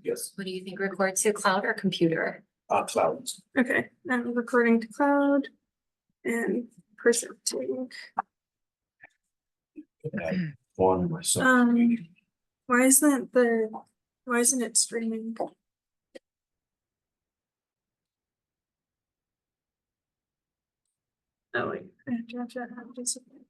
Yes. What do you think? Record to cloud or computer? Clouds. Okay, and recording to cloud and presenting. On myself. Why isn't it streaming? Oh wait, I have to have discipline.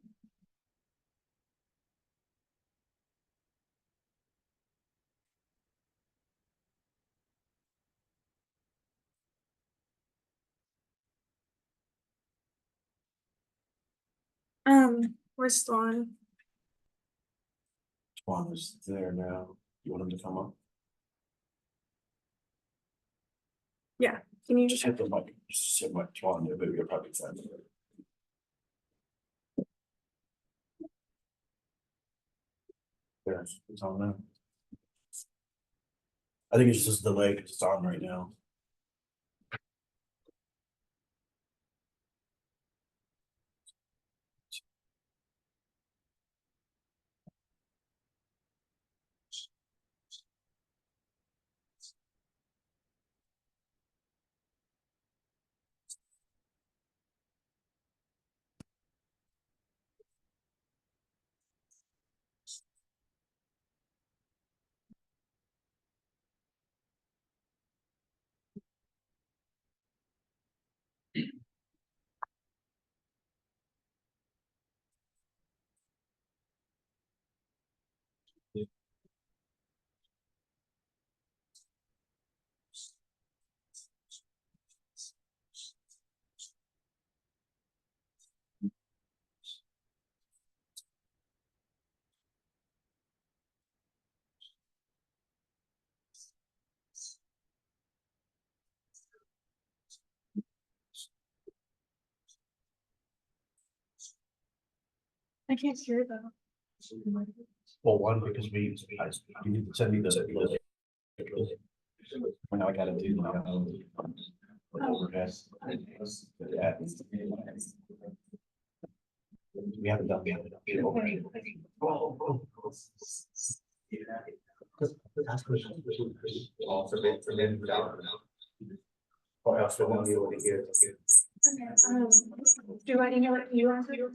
Where's Swan? Swan is there now. You want him to come up? Yeah, can you Just hit the mic. Just hit my Swan there, but you're probably fine. There, it's on now. I think it's just delay because it's on right now. I can't hear though. Well, one, because you need to send me the. Now I gotta do the overhead. Yeah. We haven't done the overhead. Or else we won't be able to hear. Do I know what you want to do?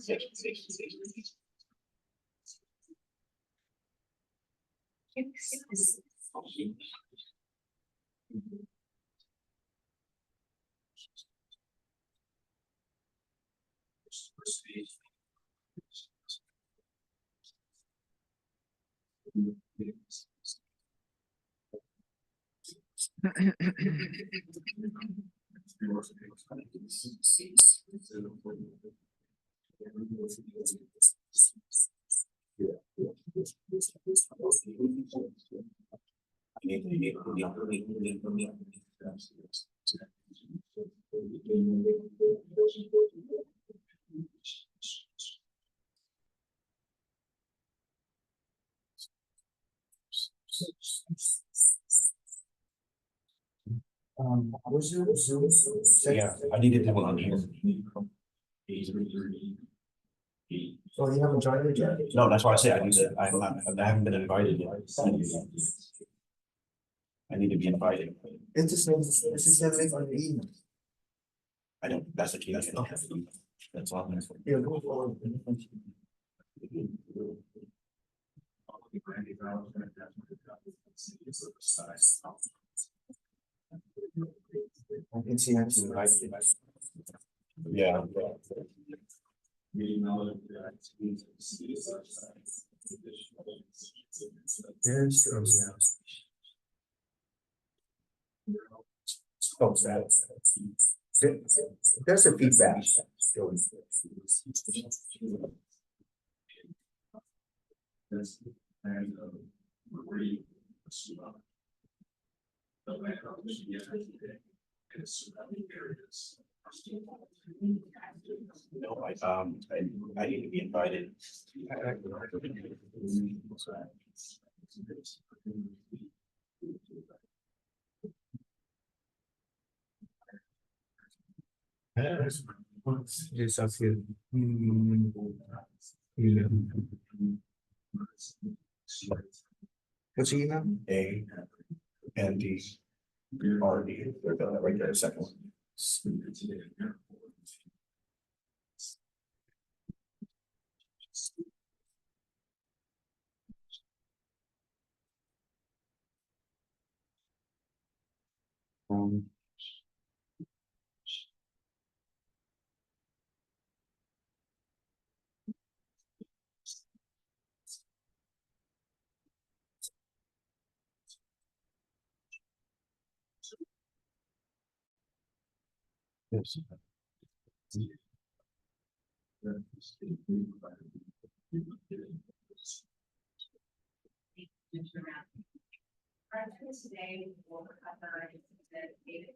Yeah, I needed to one on here. Oh, you haven't joined it yet? No, that's why I say I need to, I haven't been invited yet. I need to be invited. It's the same link on the email. I don't, that's the key. That's all. Yeah, go forward. I can see I'm invited. Yeah. There's oh, there's a feedback. No, I need to be invited. Yes, I feel. What's your email? A and the RD, they're gonna right there, second one. Um, yes. Today, we'll cover the data.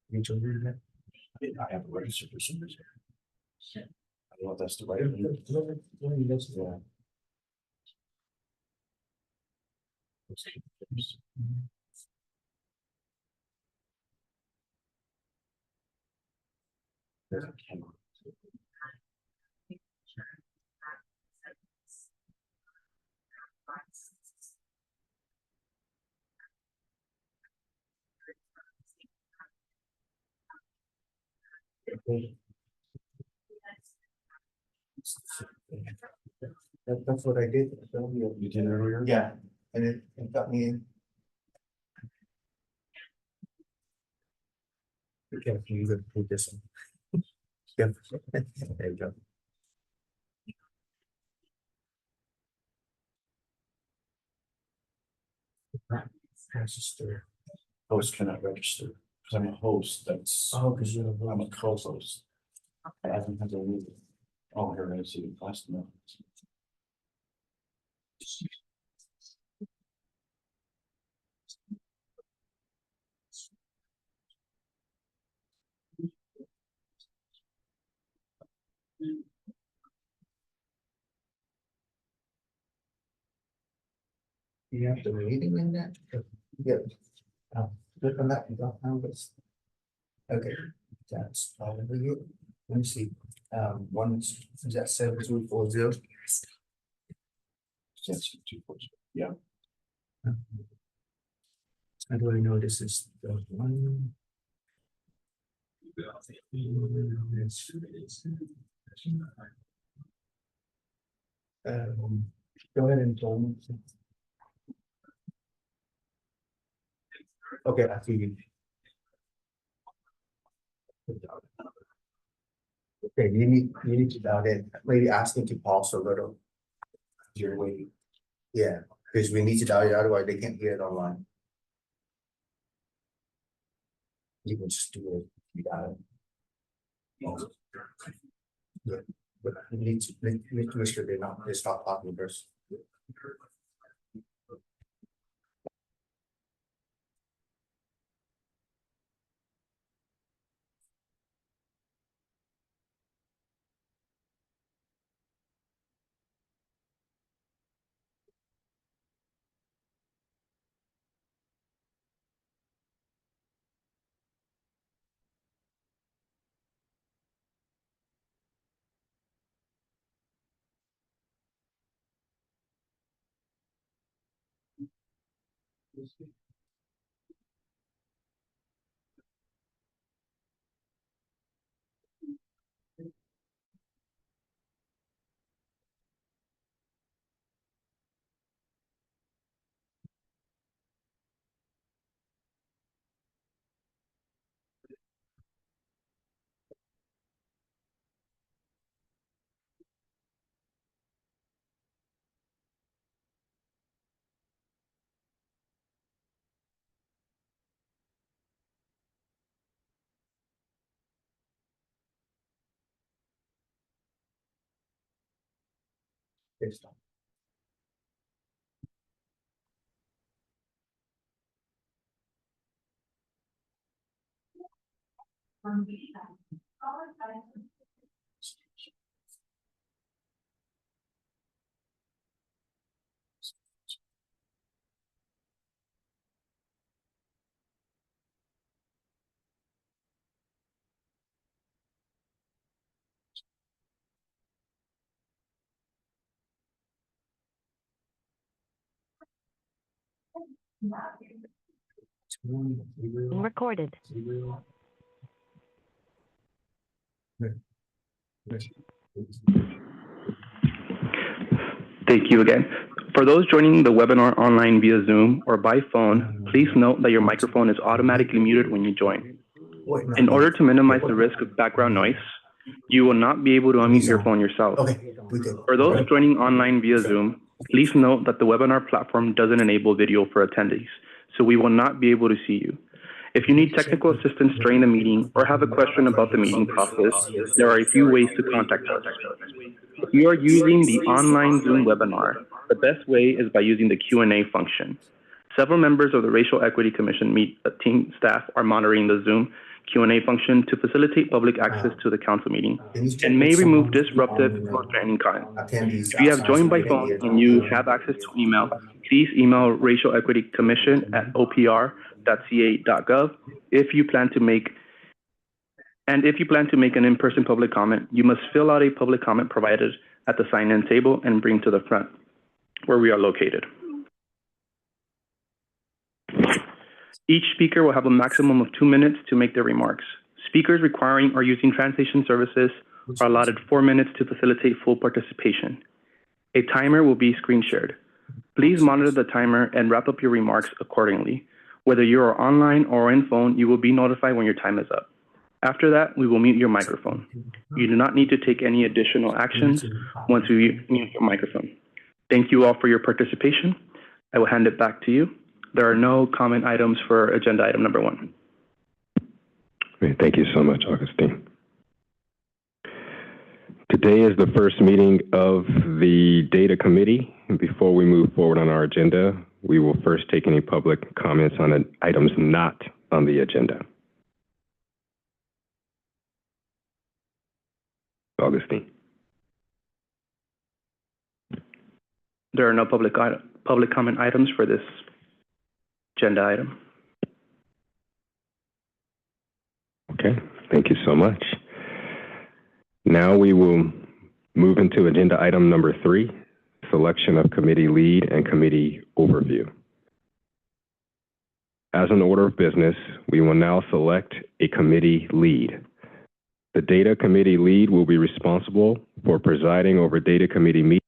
You told me that? I have a register for some reason. I don't know if that's the right. Yeah. There's a camera. That's what I did. You did earlier? Yeah, and it got me in. Okay, you could put this one. Yep. There you go. Register. Host cannot register, because I'm a host, that's. Oh, because I'm a co-host. I haven't had to read it. Oh, here, I see the class now. You have the reading in that? Yeah. Click on that, you don't have this. Okay, that's probably it. Let me see. One is that 7240? Yes, 240, yeah. How do I know this is the one? Go ahead and tell me. Okay, I see you. Okay, you need to dial in, maybe asking to pause a little. You're waiting. Yeah, because we need to dial it, otherwise they can't hear it online. You can just do it. You got it. Yeah, but you need to make sure they stop talking first. Okay, stop. Recorded. Thank you again. For those joining the webinar online via Zoom or by phone, please note that your microphone is automatically muted when you join. In order to minimize the risk of background noise, you will not be able to unmute your phone yourself. Okay, we good. For those joining online via Zoom, please note that the webinar platform doesn't enable video for attendees, so we will not be able to see you. If you need technical assistance during the meeting or have a question about the meeting process, there are a few ways to contact us. If you are using the online Zoom webinar, the best way is by using the Q&A function. Several members of the Racial Equity Commission team staff are monitoring the Zoom Q&A function to facilitate public access to the council meeting and may remove disruptive or threatening content. If you have joined by phone and you have access to email, please email Racial Equity Commission at opr.ca.gov. If you plan to make an in-person public comment, you must fill out a public comment provided at the sign-in table and bring to the front where we are located. Each speaker will have a maximum of 2 minutes to make their remarks. Speakers requiring or using translation services are allotted 4 minutes to facilitate full participation. A timer will be screen shared. Please monitor the timer and wrap up your remarks accordingly. Whether you are online or in phone, you will be notified when your time is up. After that, we will mute your microphone. You do not need to take any additional actions once we mute your microphone. Thank you all for your participation. I will hand it back to you. There are no comment items for agenda item number 1. Great. Thank you so much, Augustine. Today is the first meeting of the Data Committee. Before we move forward on our agenda, we will first take any public comments on items not on the agenda. Augustine. There are no public comment items for this agenda item. Okay, thank you so much. Now we will move into agenda item number 3, selection of committee lead and committee overview. As an order of business, we will now select a committee lead. The Data Committee lead will be responsible for presiding over Data Committee meetings.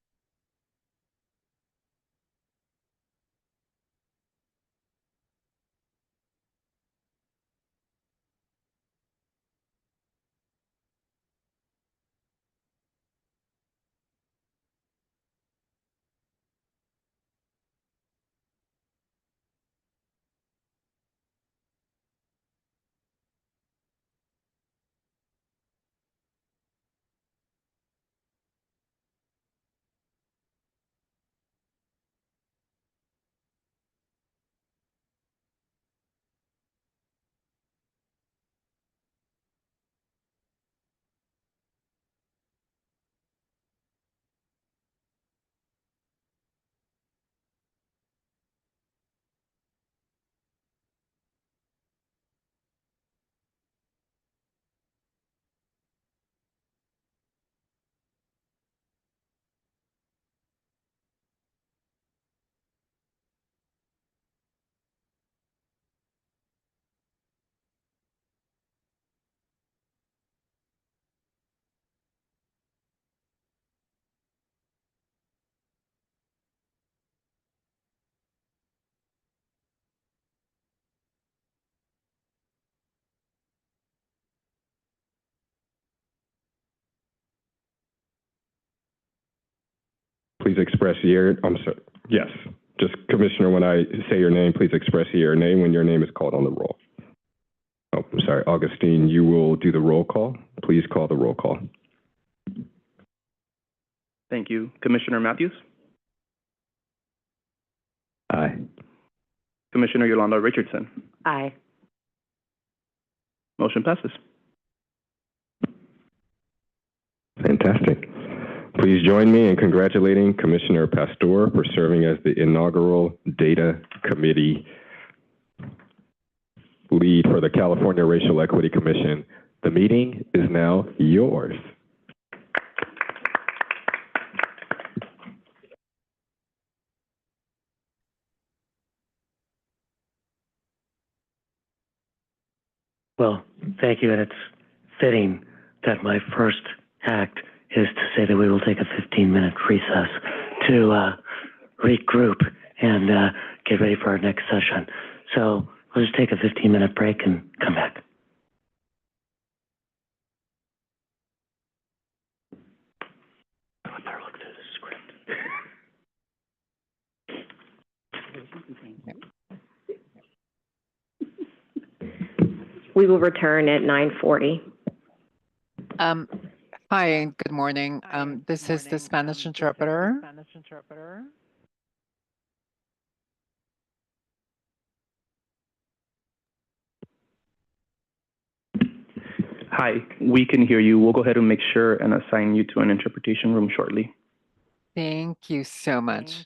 Please express your, yes, just Commissioner, when I say your name, please express your name when your name is called on the roll. Oh, I'm sorry, Augustine, you will do the roll call. Please call the roll call. Thank you. Commissioner Matthews? Aye. Commissioner Yolanda Richardson? Aye. Motion passes. Fantastic. Please join me in congratulating Commissioner Pastor for serving as the inaugural Data Committee lead for the California Racial Equity Commission. The meeting is now yours. Thank you, and it's fitting that my first act is to say that we will take a 15-minute recess to regroup and get ready for our next session. So we'll just take a 15-minute break and come back. I better look through the script. We will return at 9:40. Hi, and good morning. This is the Spanish interpreter. Hi, we can hear you. We'll go ahead and make sure and assign you to an interpretation room shortly. Thank you so much.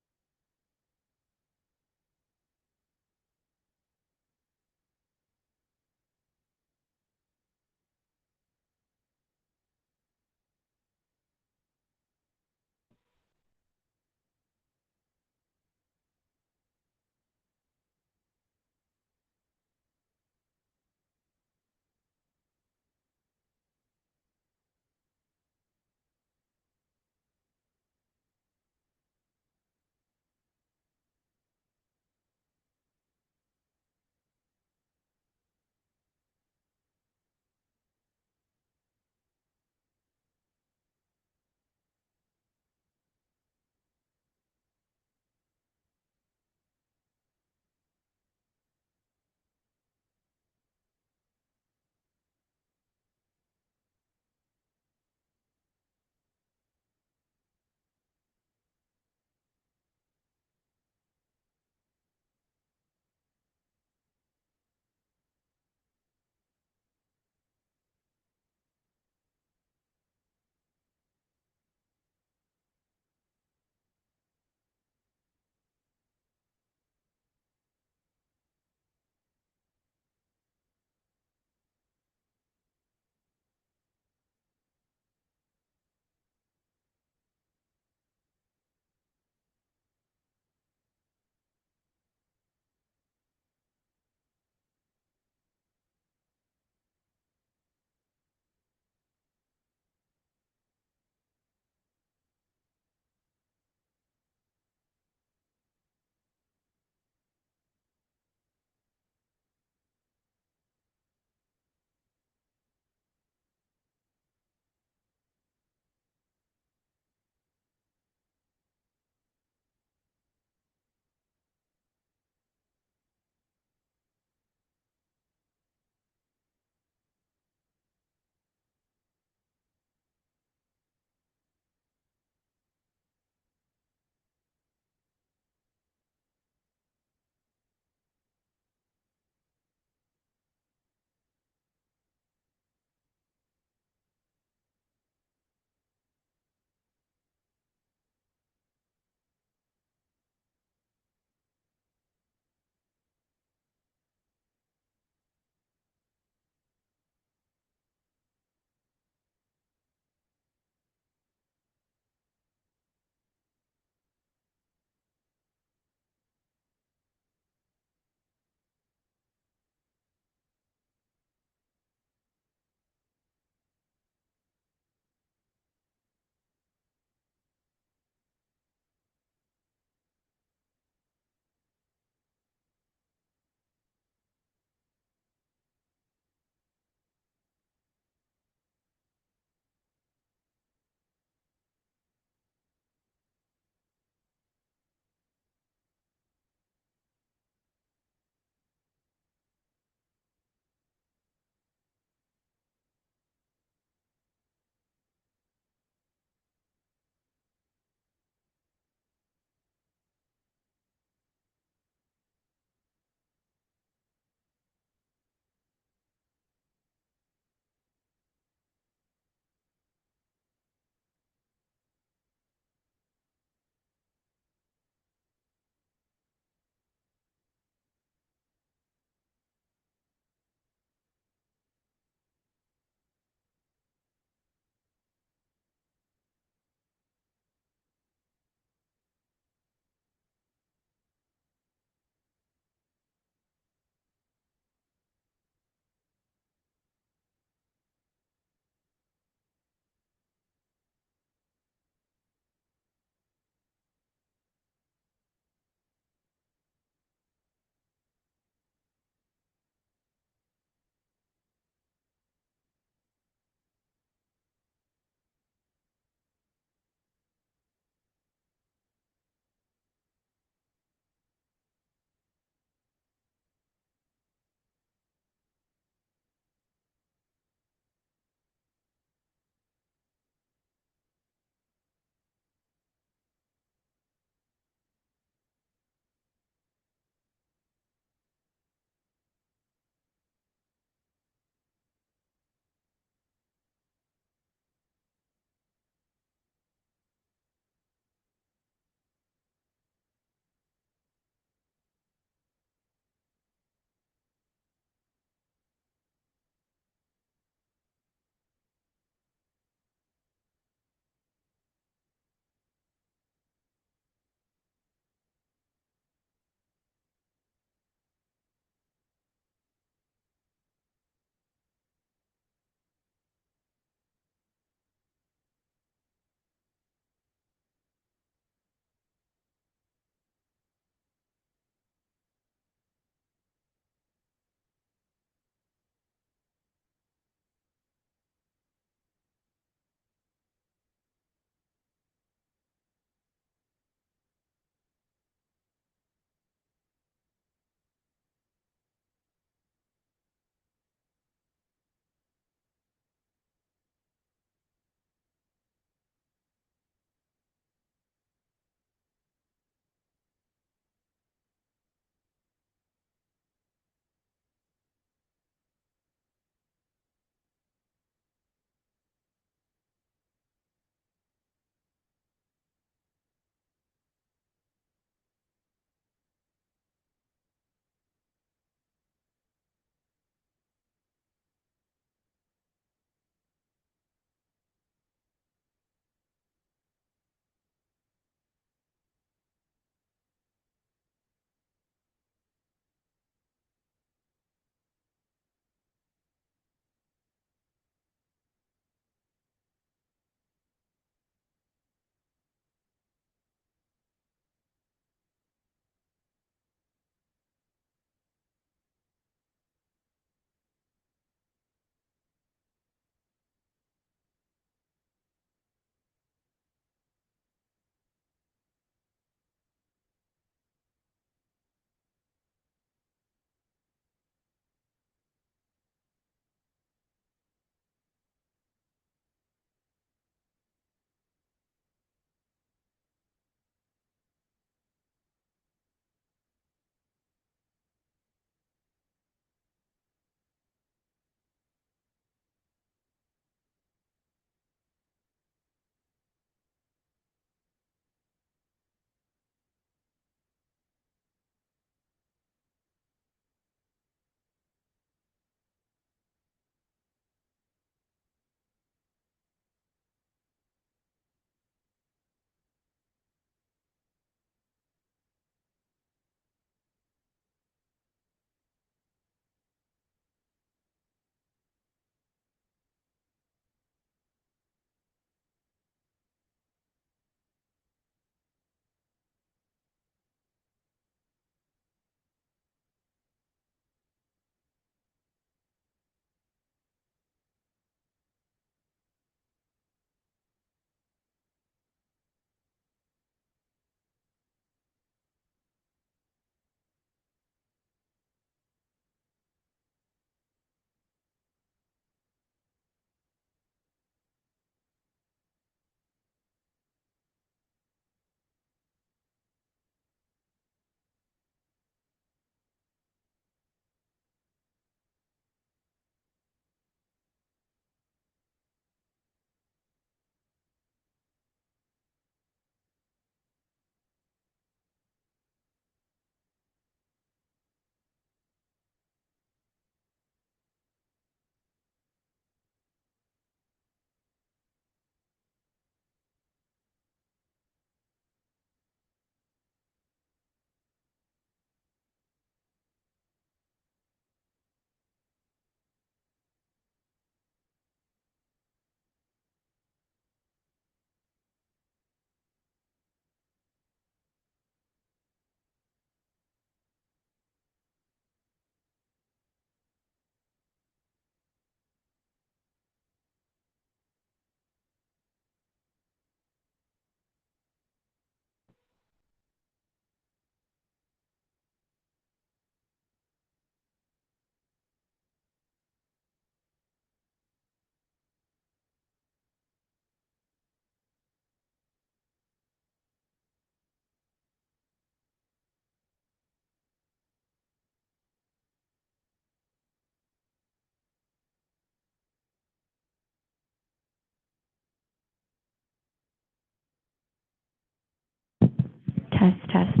Test.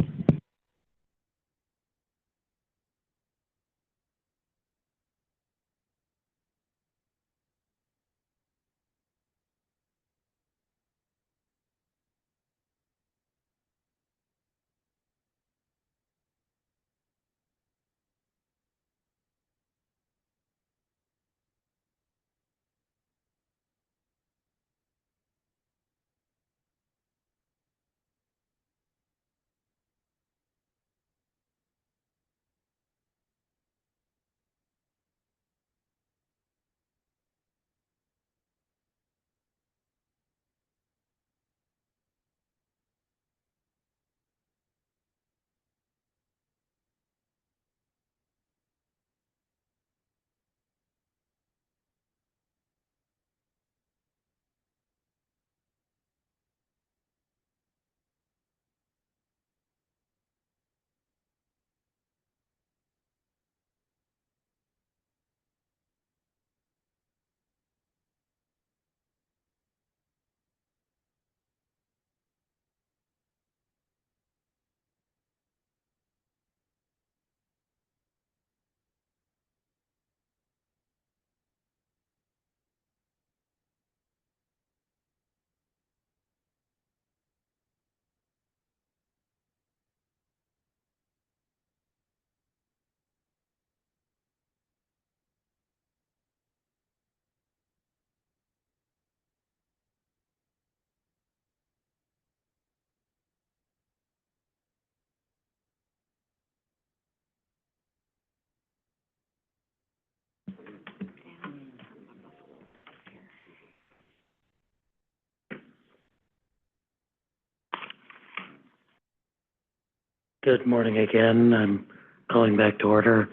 Good morning again. I'm calling back to order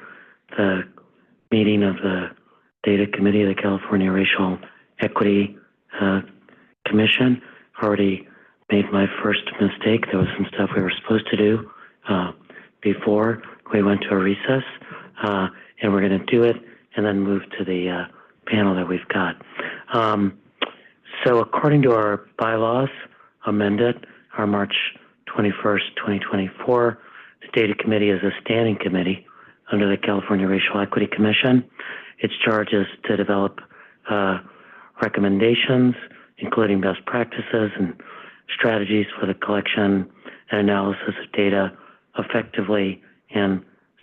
the meeting of the Data Committee of the California Racial Equity Commission. Already made my first mistake. There was some stuff we were supposed to do before we went to a recess, and we're going to do it and then move to the panel that we've got. So according to our bylaws amended, our March 21st, 2024, the Data Committee is a standing committee under the California Racial Equity Commission. Its charge is to develop recommendations, including best practices and strategies for the collection and analysis of data effectively and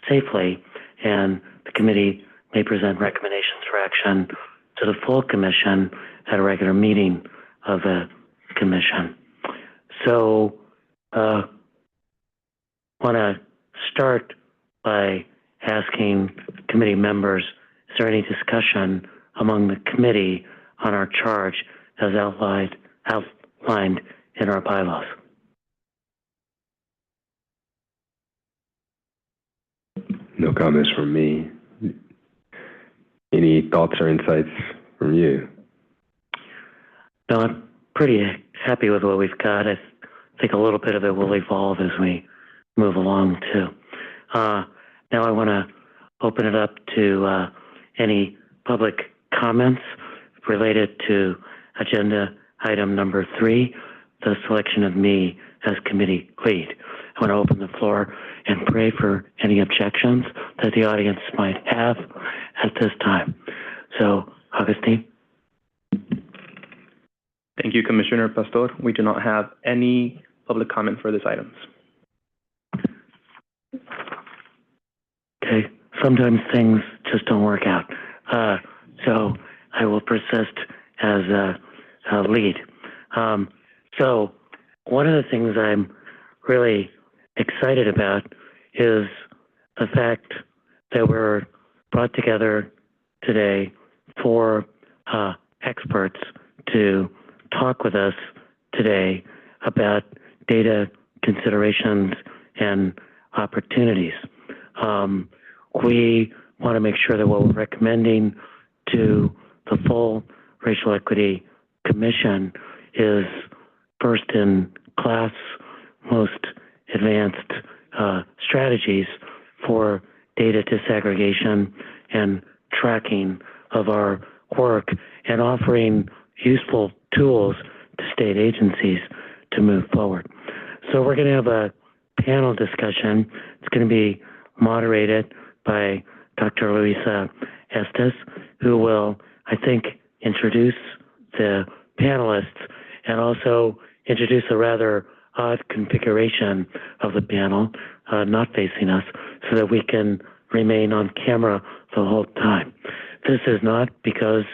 safely. And the committee may present recommendations for action to the full commission at a regular meeting of the commission. So want to start by asking committee members, is there any discussion among the committee on our charge as outlined in our bylaws? No comments from me. Any thoughts or insights from you? No, I'm pretty happy with what we've got. I think a little bit of it will evolve as we move along too. Now I want to open it up to any public comments related to agenda item number 3, the selection of me as committee lead. I want to open the floor and pray for any objections that the audience might have at this time. So, Augustine. Thank you, Commissioner Pastor. We do not have any public comment for this item. Okay, sometimes things just don't work out. So I will persist as a lead. So one of the things I'm really excited about is the fact that we're brought together today for experts to talk with us today about data considerations and opportunities. We want to make sure that what we're recommending to the full Racial Equity Commission is first in class, most advanced strategies for data disaggregation and tracking of our work and offering useful tools to state agencies to move forward. So we're going to have a panel discussion. It's going to be moderated by Dr. Luisa Estes, who will, I think, introduce the panelists and also introduce a rather odd configuration of the panel, not facing us, so that we can remain on camera the whole time. This is not because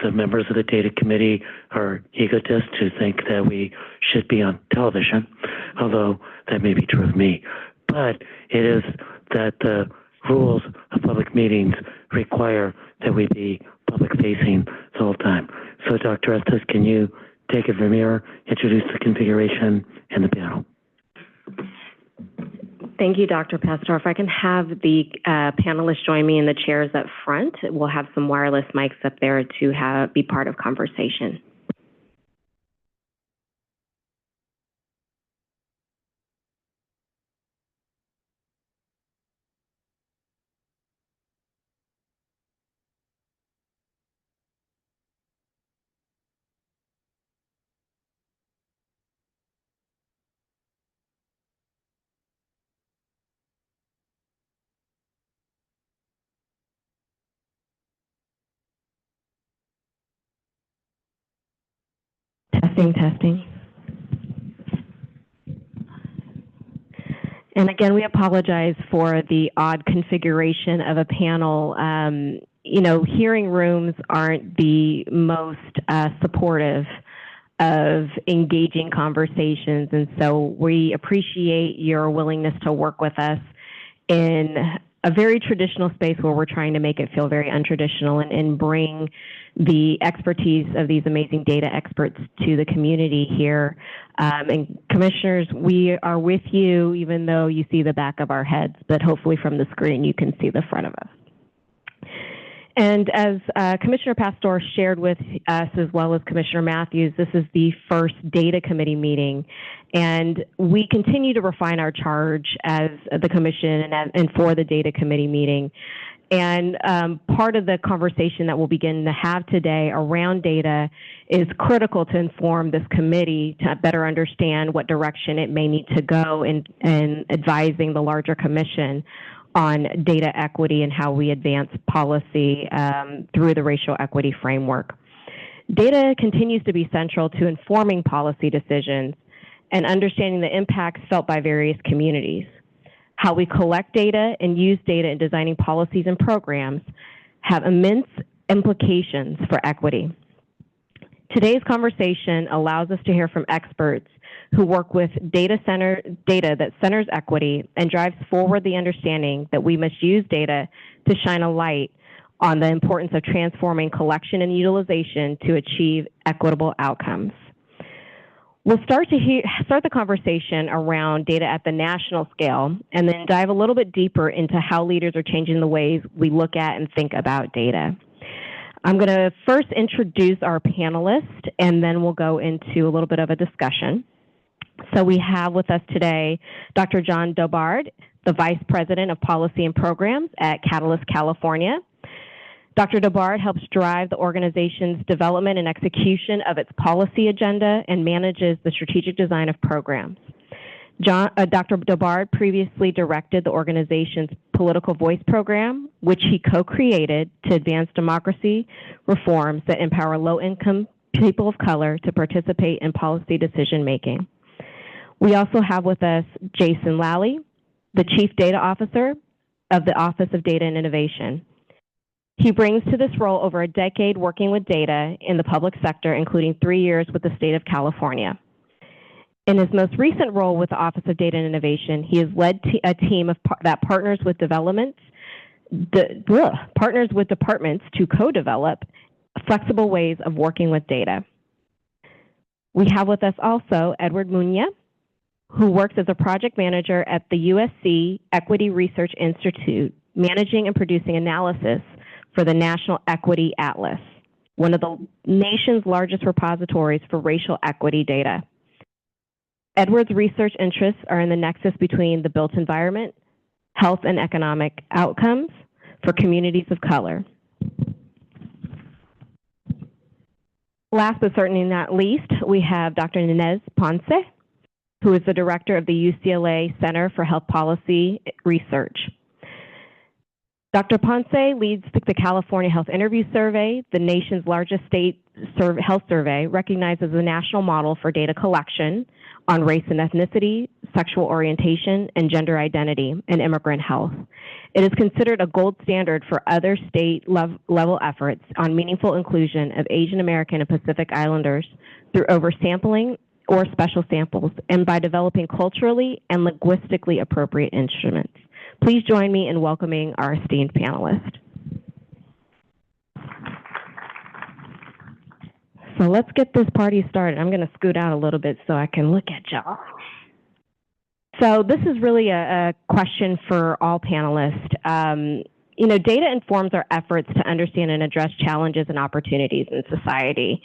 the members of the data committee are egotists who think that we should be on television, although that may be true of me, but it is that the rules of public meetings require that we be public facing the whole time. So Dr. Estes, can you take it from here, introduce the configuration and the panel? Thank you, Dr. Pastor. If I can have the panelists join me in the chairs up front, we'll have some wireless mics up there to be part of conversation. Testing, testing. And again, we apologize for the odd configuration of a panel. You know, hearing rooms aren't the most supportive of engaging conversations, and so we appreciate your willingness to work with us in a very traditional space where we're trying to make it feel very untraditional and bring the expertise of these amazing data experts to the community here. And commissioners, we are with you even though you see the back of our heads, but hopefully from the screen you can see the front of us. And as Commissioner Pastor shared with us, as well as Commissioner Matthews, this is the first data committee meeting. And we continue to refine our charge as the commission and for the data committee meeting. And part of the conversation that we'll begin to have today around data is critical to inform this committee to better understand what direction it may need to go in advising the larger commission on data equity and how we advance policy through the racial equity framework. Data continues to be central to informing policy decisions and understanding the impacts felt by various communities. How we collect data and use data in designing policies and programs have immense implications for equity. Today's conversation allows us to hear from experts who work with data that centers equity and drives forward the understanding that we must use data to shine a light on the importance of transforming collection and utilization to achieve equitable outcomes. We'll start the conversation around data at the national scale and then dive a little bit deeper into how leaders are changing the ways we look at and think about data. I'm going to first introduce our panelists and then we'll go into a little bit of a discussion. So we have with us today Dr. John Dobard, the Vice President of Policy and Programs at Catalyst California. Dr. Dobard helps drive the organization's development and execution of its policy agenda and manages the strategic design of programs. Dr. Dobard previously directed the organization's Political Voice program, which he co-created to advance democracy reforms that empower low-income people of color to participate in policy decision-making. We also have with us Jason Lally, the Chief Data Officer of the Office of Data and Innovation. He brings to this role over a decade working with data in the public sector, including 3 years with the state of California. In his most recent role with the Office of Data and Innovation, he has led a team that partners with departments to co-develop flexible ways of working with data. We have with us also Edward Muña, who works as a project manager at the USC Equity Research Institute, managing and producing analysis for the National Equity Atlas, one of the nation's largest repositories for racial equity data. Edward's research interests are in the nexus between the built environment, health and economic outcomes for communities of color. Last but certainly not least, we have Dr. Inez Ponce, who is the director of the UCLA Center for Health Policy Research. Dr. Ponce leads the California Health Interview Survey, the nation's largest state health survey, recognized as the national model for data collection on race and ethnicity, sexual orientation, and gender identity in immigrant health. It is considered a gold standard for other state level efforts on meaningful inclusion of Asian American and Pacific Islanders through oversampling or special samples, and by developing culturally and linguistically appropriate instruments. Please join me in welcoming our esteemed panelists. So let's get this party started. I'm going to scoot out a little bit so I can look at y'all. So this is really a question for all panelists. You know, data informs our efforts to understand and address challenges and opportunities in society.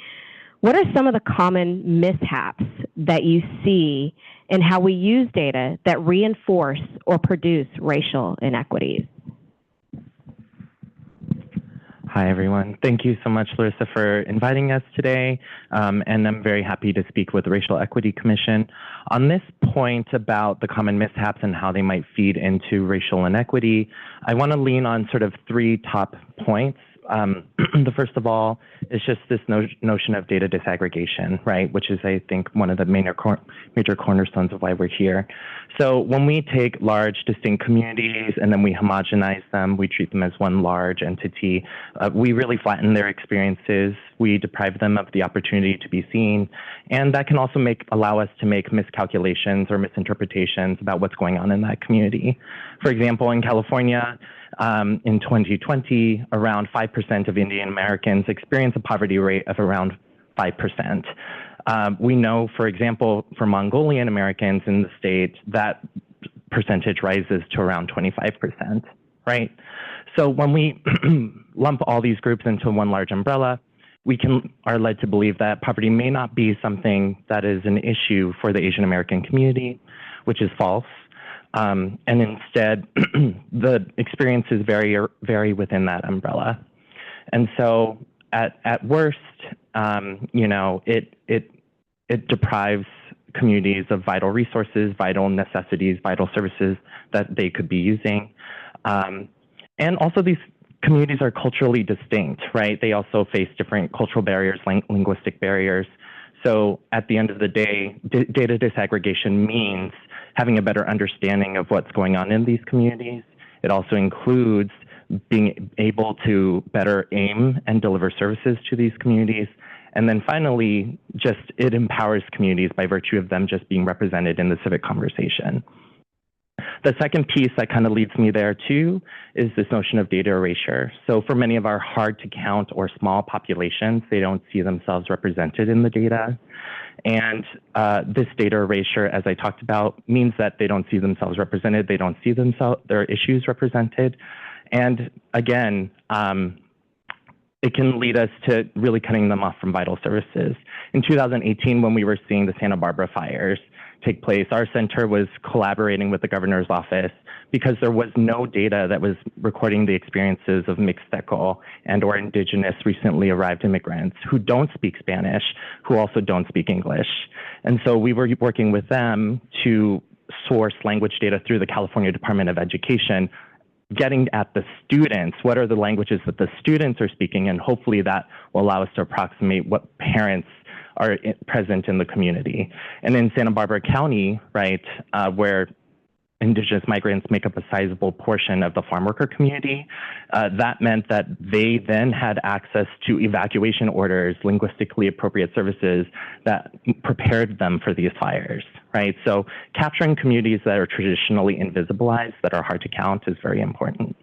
What are some of the common mishaps that you see in how we use data that reinforce or produce racial inequities? Hi, everyone. Thank you so much, Larissa, for inviting us today. And I'm very happy to speak with the Racial Equity Commission. On this point about the common mishaps and how they might feed into racial inequity, I want to lean on sort of three top points. The first of all is just this notion of data disaggregation, right? Which is, I think, one of the major cornerstones of why we're here. So when we take large, distinct communities and then we homogenize them, we treat them as one large entity, we really flatten their experiences. We deprive them of the opportunity to be seen. And that can also allow us to make miscalculations or misinterpretations about what's going on in that community. For example, in California, in 2020, around 5% of Indian Americans experience a poverty rate of around 5%. We know, for example, for Mongolian Americans in the state, that percentage rises to around 25%, right? So when we lump all these groups into one large umbrella, we are led to believe that poverty may not be something that is an issue for the Asian American community, which is false. And instead, the experiences vary within that umbrella. And so at worst, you know, it deprives communities of vital resources, vital necessities, vital services that they could be using. And also these communities are culturally distinct, right? They also face different cultural barriers, linguistic barriers. So at the end of the day, data disaggregation means having a better understanding of what's going on in these communities. It also includes being able to better aim and deliver services to these communities. And then finally, just it empowers communities by virtue of them just being represented in the civic conversation. The second piece that kind of leads me there too is this notion of data erasure. So for many of our hard to count or small populations, they don't see themselves represented in the data. And this data erasure, as I talked about, means that they don't see themselves represented, they don't see their issues represented. And again, it can lead us to really cutting them off from vital services. In 2018, when we were seeing the Santa Barbara fires take place, our center was collaborating with the governor's office because there was no data that was recording the experiences of Mixteco and or indigenous recently arrived immigrants who don't speak Spanish, who also don't speak English. And so we were working with them to source language data through the California Department of Education, getting at the students, what are the languages that the students are speaking, and hopefully that will allow us to approximate what parents are present in the community. And in Santa Barbara County, right, where indigenous migrants make up a sizable portion of the farm worker community, that meant that they then had access to evacuation orders, linguistically appropriate services that prepared them for these fires, right? So capturing communities that are traditionally invisibilized, that are hard to count, is very important.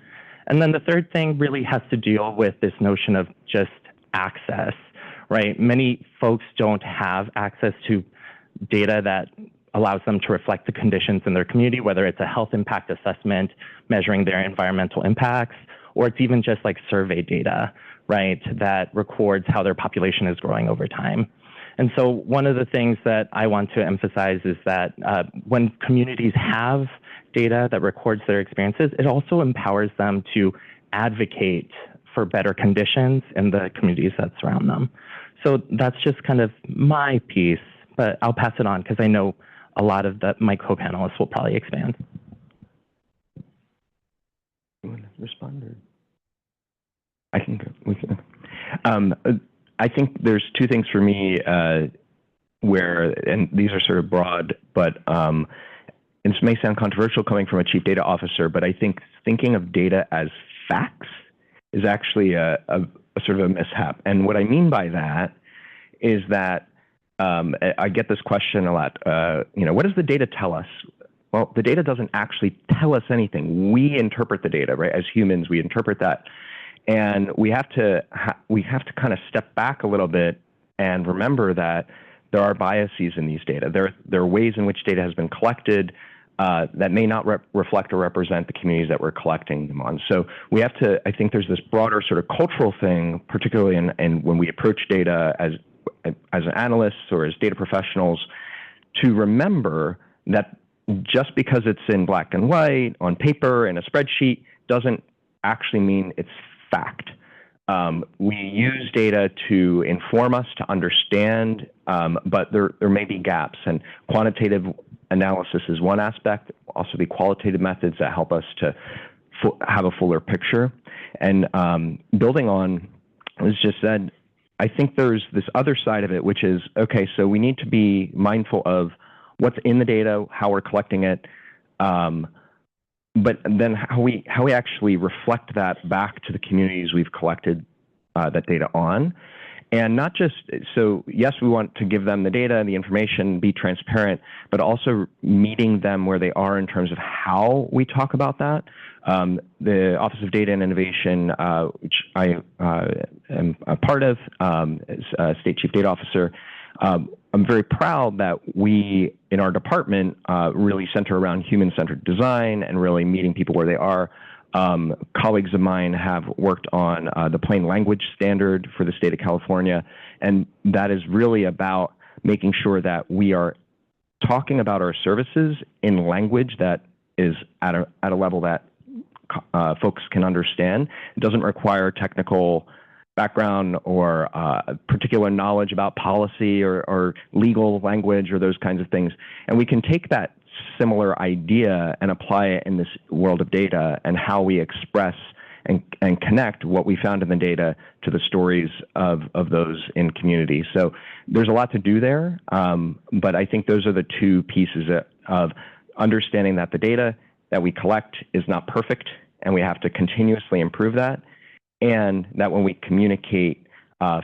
And then the third thing really has to deal with this notion of just access, right? Many folks don't have access to data that allows them to reflect the conditions in their community, whether it's a health impact assessment, measuring their environmental impacts, or it's even just like survey data, right, that records how their population is growing over time. And so one of the things that I want to emphasize is that when communities have data that records their experiences, it also empowers them to advocate for better conditions in the communities that surround them. So that's just kind of my piece, but I'll pass it on because I know a lot of my co-panelists will probably expand. You want to respond, or I can go. I think there's two things for me where, and these are sort of broad, but this may sound controversial coming from a chief data officer, but I think thinking of data as facts is actually a sort of a mishap. And what I mean by that is that I get this question a lot. What does the data tell us? Well, the data doesn't actually tell us anything. We interpret the data, right? As humans, we interpret that, and we have to kind of step back a little bit and remember that there are biases in these data. There are ways in which data has been collected that may not reflect or represent the communities that we're collecting them on. So we have to. I think there's this broader sort of cultural thing, particularly in when we approach data as analysts or as data professionals, to remember that just because it's in black and white on paper in a spreadsheet doesn't actually mean it's fact. We use data to inform us, to understand, but there may be gaps, and quantitative analysis is one aspect. Also, be qualitative methods that help us to have a fuller picture. And building on what was just said, I think there's this other side of it, which is, okay, so we need to be mindful of what's in the data, how we're collecting it, but then how we actually reflect that back to the communities we've collected that data on. And not just, so yes, we want to give them the data and the information, be transparent, but also meeting them where they are in terms of how we talk about that. The Office of Data and Innovation, which I am a part of as a State Chief Data Officer, I'm very proud that we, in our department, really center around human-centered design and really meeting people where they are. Colleagues of mine have worked on the plain language standard for the state of California, and that is really about making sure that we are talking about our services in language that is at a level that folks can understand. It doesn't require technical background or particular knowledge about policy or legal language or those kinds of things. And we can take that similar idea and apply it in this world of data and how we express and connect what we found in the data to the stories of those in community. So there's a lot to do there, but I think those are the two pieces of understanding that the data that we collect is not perfect and we have to continuously improve that, and that when we communicate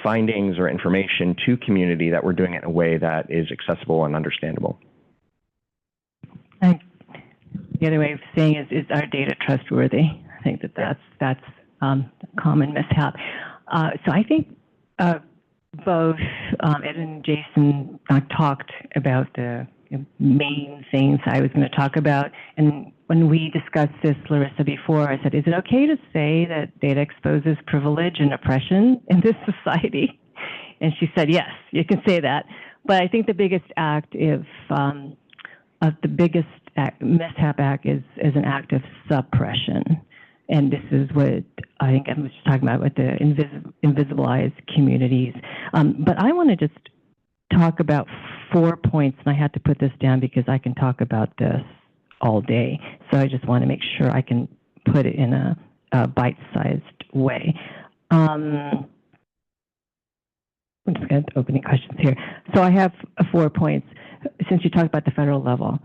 findings or information to community, that we're doing it in a way that is accessible and understandable. The other way of saying is our data trustworthy? I think that's a common mishap. So I think both Ed and Jason talked about the main things I was going to talk about. And when we discussed this, Larissa, before, I said, is it okay to say that data exposes privilege and oppression in this society? And she said, yes, you can say that. But I think the biggest act the biggest mishap act is an act of suppression. And this is what I think I was talking about with the invisibilized communities. But I want to just talk about 4 points, and I had to put this down because I can talk about this all day. So I just want to make sure I can put it in a bite-sized way. I'm just going to opening questions here. So I have 4 points since you talked about the federal level.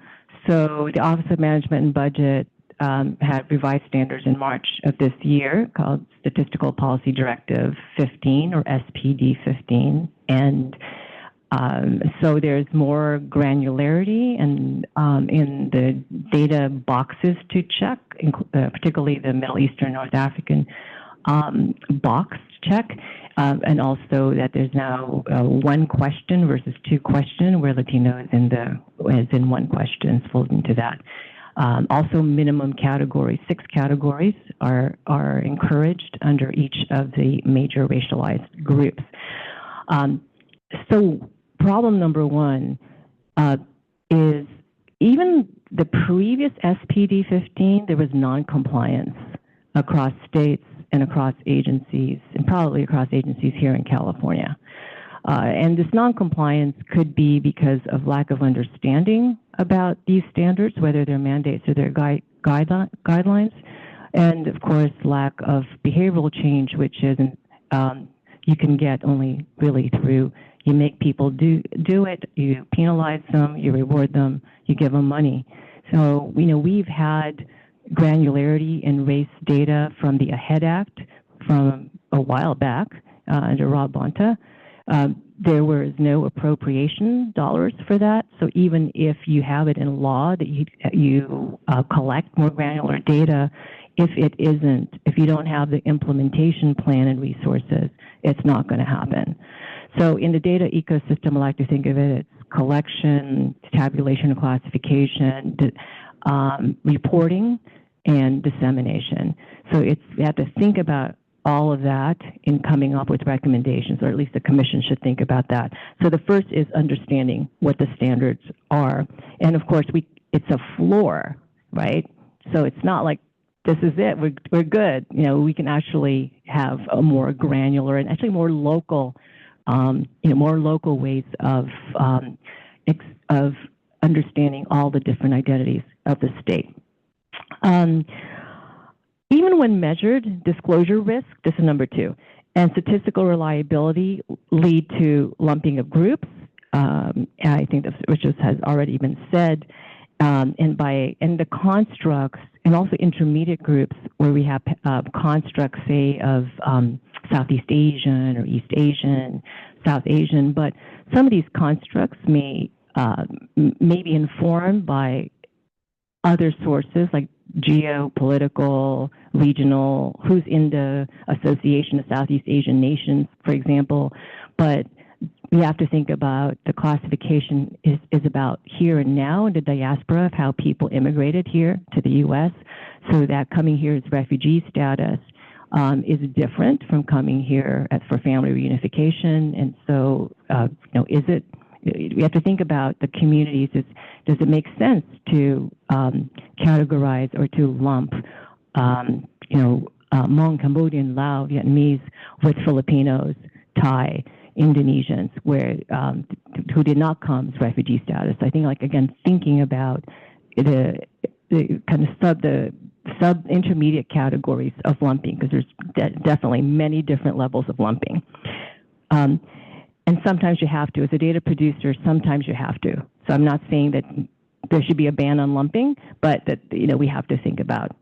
So the Office of Management and Budget had revised standards in March of this year called Statistical Policy Directive 15 or SPD 15. And so there's more granularity and in the data boxes to check, particularly the Middle Eastern, North African box check, and also that there's now one question versus two question, where Latino is in one question, is folded into that. Also, minimum categories, 6 categories are encouraged under each of the major racialized groups. So problem number one is even the previous SPD 15, there was non-compliance across states and across agencies, and probably across agencies here in California. And this non-compliance could be because of lack of understanding about these standards, whether they're mandates or they're guidelines, and of course, lack of behavioral change, which is you can get only really through you make people do it, you penalize them, you reward them, you give them money. So, we've had granularity in race data from the AHEAD Act from a while back under Rob Bonta. There was no appropriation dollars for that. So even if you have it in law that you collect more granular data, if you don't have the implementation plan and resources, it's not going to happen. So in the data ecosystem, I like to think of it as collection, tabulation and classification, reporting, and dissemination. So you have to think about all of that in coming up with recommendations, or at least the commission should think about that. So the first is understanding what the standards are. And of course, it's a floor, right? So it's not like, this is it, we're good. We can actually have a more granular and actually more local, more local ways of understanding all the different identities of the state. Even when measured, disclosure risk, this is number 2, and statistical reliability lead to lumping of groups. I think this, which has already been said, and the constructs, and also intermediate groups where we have constructs, say, of Southeast Asian or East Asian, South Asian, but some of these constructs may be informed by other sources like geopolitical, regional, who's in the Association of Southeast Asian Nations, for example. But we have to think about the classification is about here and now in the diaspora of how people immigrated here to the U.S. So that coming here as refugee status is different from coming here for family reunification. And so, we have to think about the communities. Does it make sense to categorize or to lump, Hmong, Cambodian, Lao, Vietnamese with Filipinos, Thai, Indonesians, who did not come as refugee status? I think, again, thinking about the kind of the sub-intermediate categories of lumping, because there's definitely many different levels of lumping. And sometimes you have to, as a data producer, sometimes you have to. So I'm not saying that there should be a ban on lumping, but that we have to think about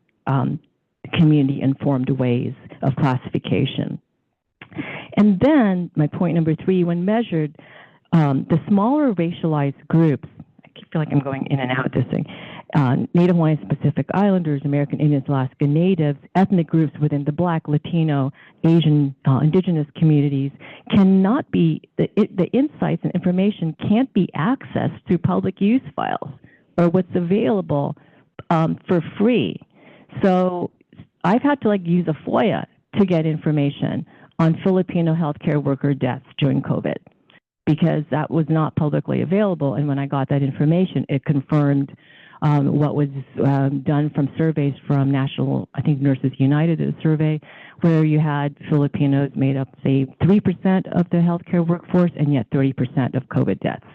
community-informed ways of classification. And then my point number 3, when measured, the smaller racialized groups, I feel like I'm going in and out of this thing, Native Hawaiian Pacific Islanders, American Indians, Alaska Natives, ethnic groups within the Black, Latino, Asian, indigenous communities cannot be, the insights and information can't be accessed through public use files or what's available for free. So I've had to use a FOIA to get information on Filipino healthcare worker deaths during COVID, because that was not publicly available. And when I got that information, it confirmed what was done from surveys from National, I think Nurses United did a survey where you had Filipinos made up, say, 3% of the healthcare workforce and yet 30% of COVID deaths.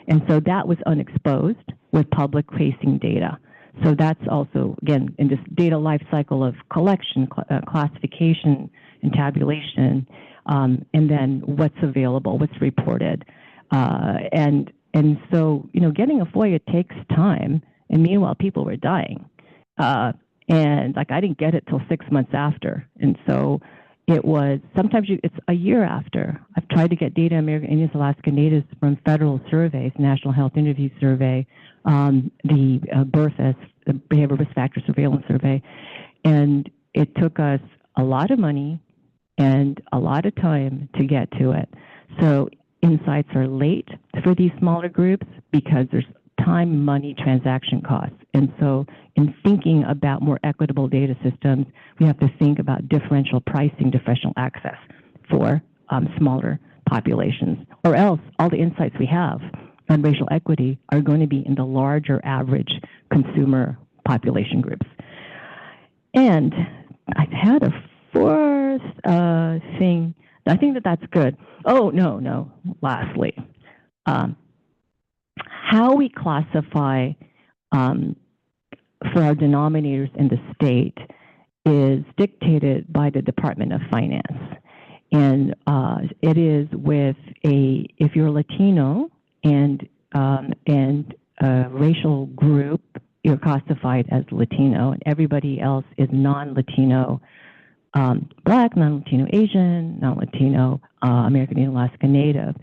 And so that was unexposed with public-facing data. So that's also, again, in this data life cycle of collection, classification, and tabulation, and then what's available, what's reported. And so, getting a FOIA takes time. And meanwhile, people were dying. And I didn't get it till 6 months after. And so it was, sometimes it's a year after. I've tried to get data on American Indians, Alaska Natives from federal surveys, National Health Interview Survey, the BRFS, the Behavioral Risk Factor Surveillance Survey. And it took us a lot of money and a lot of time to get to it. So insights are late for these smaller groups because there's time, money, transaction costs. And so in thinking about more equitable data systems, we have to think about differential pricing, differential access for smaller populations, or else all the insights we have on racial equity are going to be in the larger average consumer population groups. And I've had a fourth thing I think that that's good. Oh, no. Lastly, how we classify for our denominators in the state is dictated by the Department of Finance. And it is with if you're Latino and a racial group, you're classified as Latino, and everybody else is non-Latino, Black, non-Latino Asian, non-Latino American Indian Alaska Native.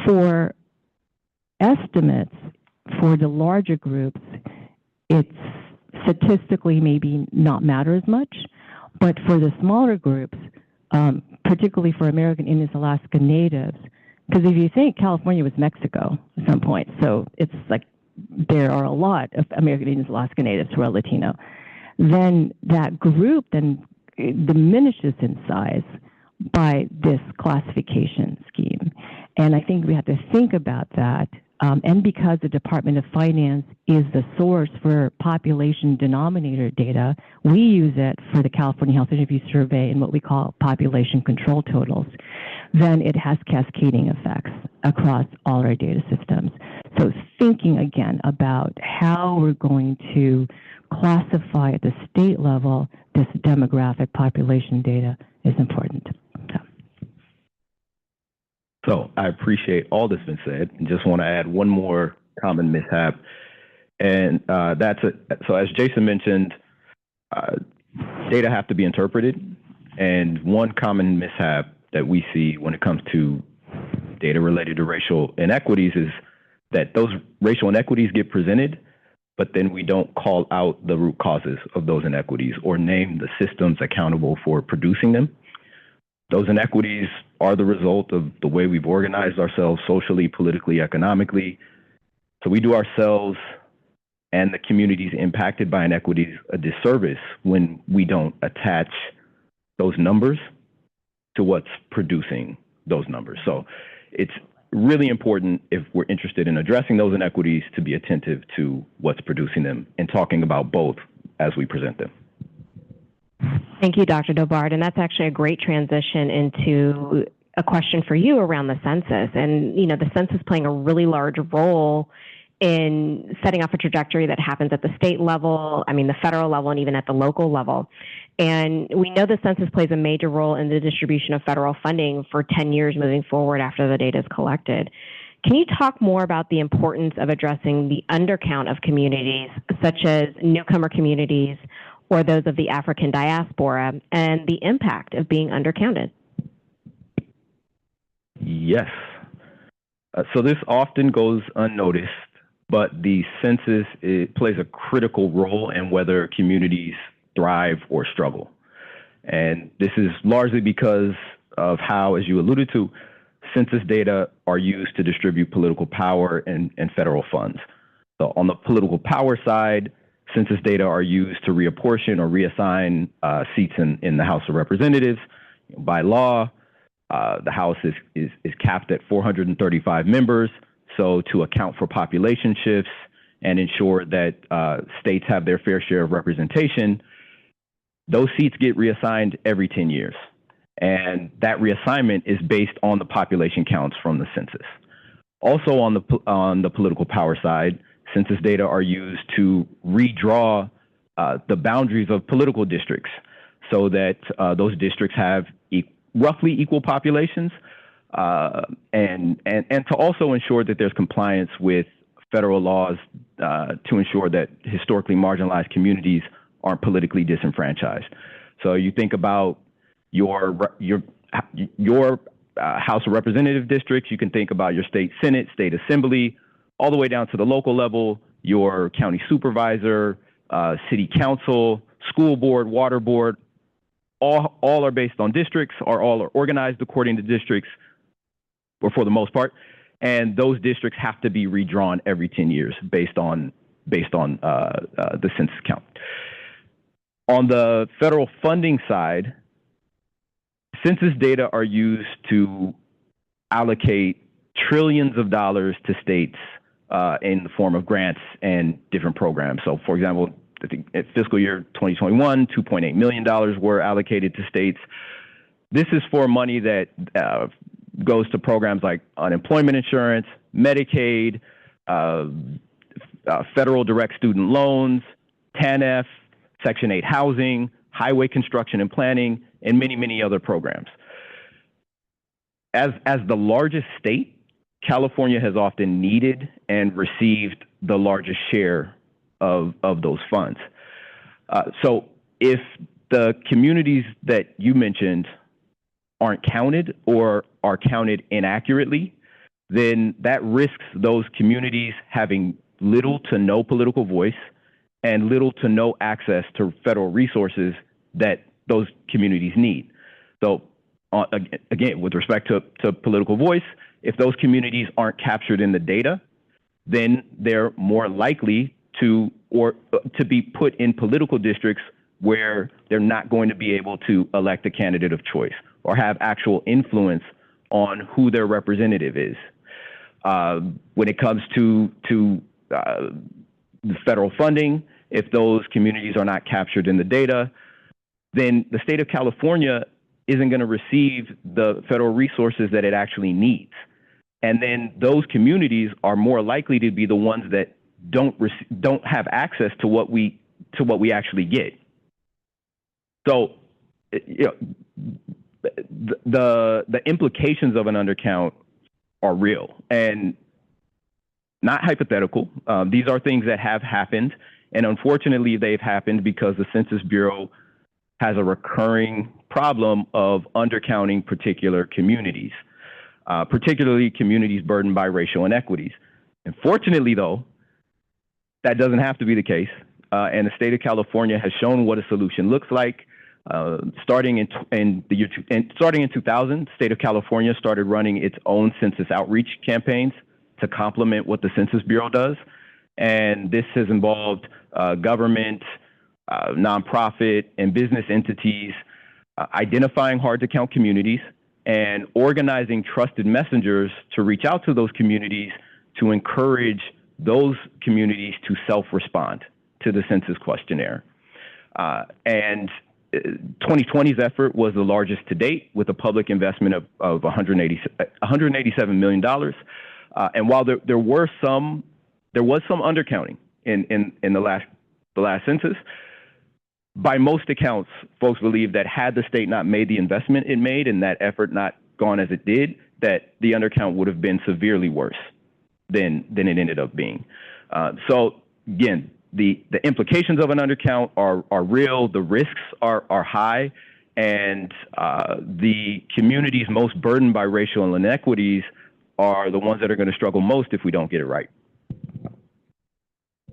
For estimates for the larger groups, it's statistically maybe not matter as much, but for the smaller groups, particularly for American Indians, Alaska Natives, because if you think California was Mexico at some point, so it's like there are a lot of American Indians, Alaska Natives who are Latino, then that group then diminishes in size by this classification scheme. And I think we have to think about that. And because the Department of Finance is the source for population denominator data, we use it for the California Health Interview Survey and what we call population control totals. Then it has cascading effects across all our data systems. So thinking again about how we're going to classify at the state level this demographic population data is important. So I appreciate all that's been said, and just want to add one more common mishap, and so as Jason mentioned, data have to be interpreted, and one common mishap that we see when it comes to data related to racial inequities is that those racial inequities get presented, but then we don't call out the root causes of those inequities or name the systems accountable for producing them. Those inequities are the result of the way we've organized ourselves socially, politically, economically. So we do ourselves and the communities impacted by inequities a disservice when we don't attach those numbers to what's producing those numbers. So it's really important, if we're interested in addressing those inequities, to be attentive to what's producing them and talking about both as we present them. Thank you, Dr. Dobard. And that's actually a great transition into a question for you around the census. And, you know, the census playing a really large role in setting off a trajectory that happens at the state level, the federal level, and even at the local level. And we know the census plays a major role in the distribution of federal funding for 10 years moving forward after the data is collected. Can you talk more about the importance of addressing the undercount of communities, such as newcomer communities or those of the African diaspora, and the impact of being undercounted? Yes. So this often goes unnoticed, but the census plays a critical role in whether communities thrive or struggle. And this is largely because of how, as you alluded to, census data are used to distribute political power and federal funds. So on the political power side, census data are used to reapportion or reassign seats in the House of Representatives. By law, the House is capped at 435 members. So to account for population shifts and ensure that states have their fair share of representation, those seats get reassigned every 10 years. And that reassignment is based on the population counts from the census. Also on the political power side, census data are used to redraw the boundaries of political districts so that those districts have roughly equal populations, and to also ensure that there's compliance with federal laws to ensure that historically marginalized communities aren't politically disenfranchised. So you think about your House of Representative districts, you can think about your state Senate, state assembly, all the way down to the local level, your county supervisor, city council, school board, water board, all are based on districts, or all are organized according to districts, or for the most part, and those districts have to be redrawn every 10 years based on the census count. On the federal funding side, census data are used to allocate trillions of dollars to states in the form of grants and different programs. So, for example, I think at fiscal year 2021, $2.8 million were allocated to states. This is for money that goes to programs like unemployment insurance, Medicaid, federal direct student loans, TANF, Section 8 housing, highway construction and planning, and many, many other programs. As the largest state, California has often needed and received the largest share of those funds. So if the communities that you mentioned aren't counted or are counted inaccurately, then that risks those communities having little to no political voice and little to no access to federal resources that those communities need. So again, with respect to political voice, if those communities aren't captured in the data, then they're more likely to be put in political districts where they're not going to be able to elect a candidate of choice or have actual influence on who their representative is. When it comes to the federal funding, if those communities are not captured in the data, then the state of California isn't going to receive the federal resources that it actually needs. And then those communities are more likely to be the ones that don't have access to what we actually get. So, you know, the implications of an undercount are real and not hypothetical. These are things that have happened, and unfortunately, they've happened because the Census Bureau has a recurring problem of undercounting particular communities, particularly communities burdened by racial inequities. Unfortunately, though, that doesn't have to be the case, and the state of California has shown what a solution looks like. Starting in 2000, the state of California started running its own census outreach campaigns to complement what the Census Bureau does, and this has involved government, nonprofit, and business entities identifying hard-to-count communities and organizing trusted messengers to reach out to those communities to encourage those communities to self-respond to the census questionnaire. And 2020's effort was the largest to date, with a public investment of $187 million. And while there was some undercounting in the last census, by most accounts, folks believe that had the state not made the investment it made and that effort not gone as it did, that the undercount would have been severely worse than it ended up being. So again, the implications of an undercount are real, the risks are high, and the communities most burdened by racial inequities are the ones that are going to struggle most if we don't get it right.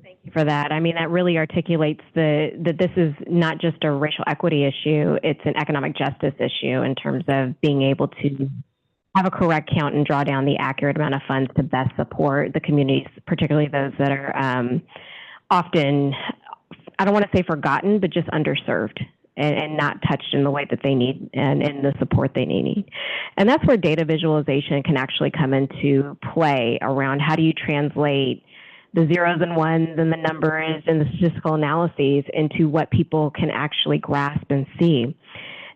Thank you for that. I mean, that really articulates that this is not just a racial equity issue, it's an economic justice issue in terms of being able to have a correct count and draw down the accurate amount of funds to best support the communities, particularly those that are often, I don't want to say forgotten, but just underserved and not touched in the way that they need and in the support they need. And that's where data visualization can actually come into play around how do you translate the zeros and ones and the numbers and the statistical analyses into what people can actually grasp and see.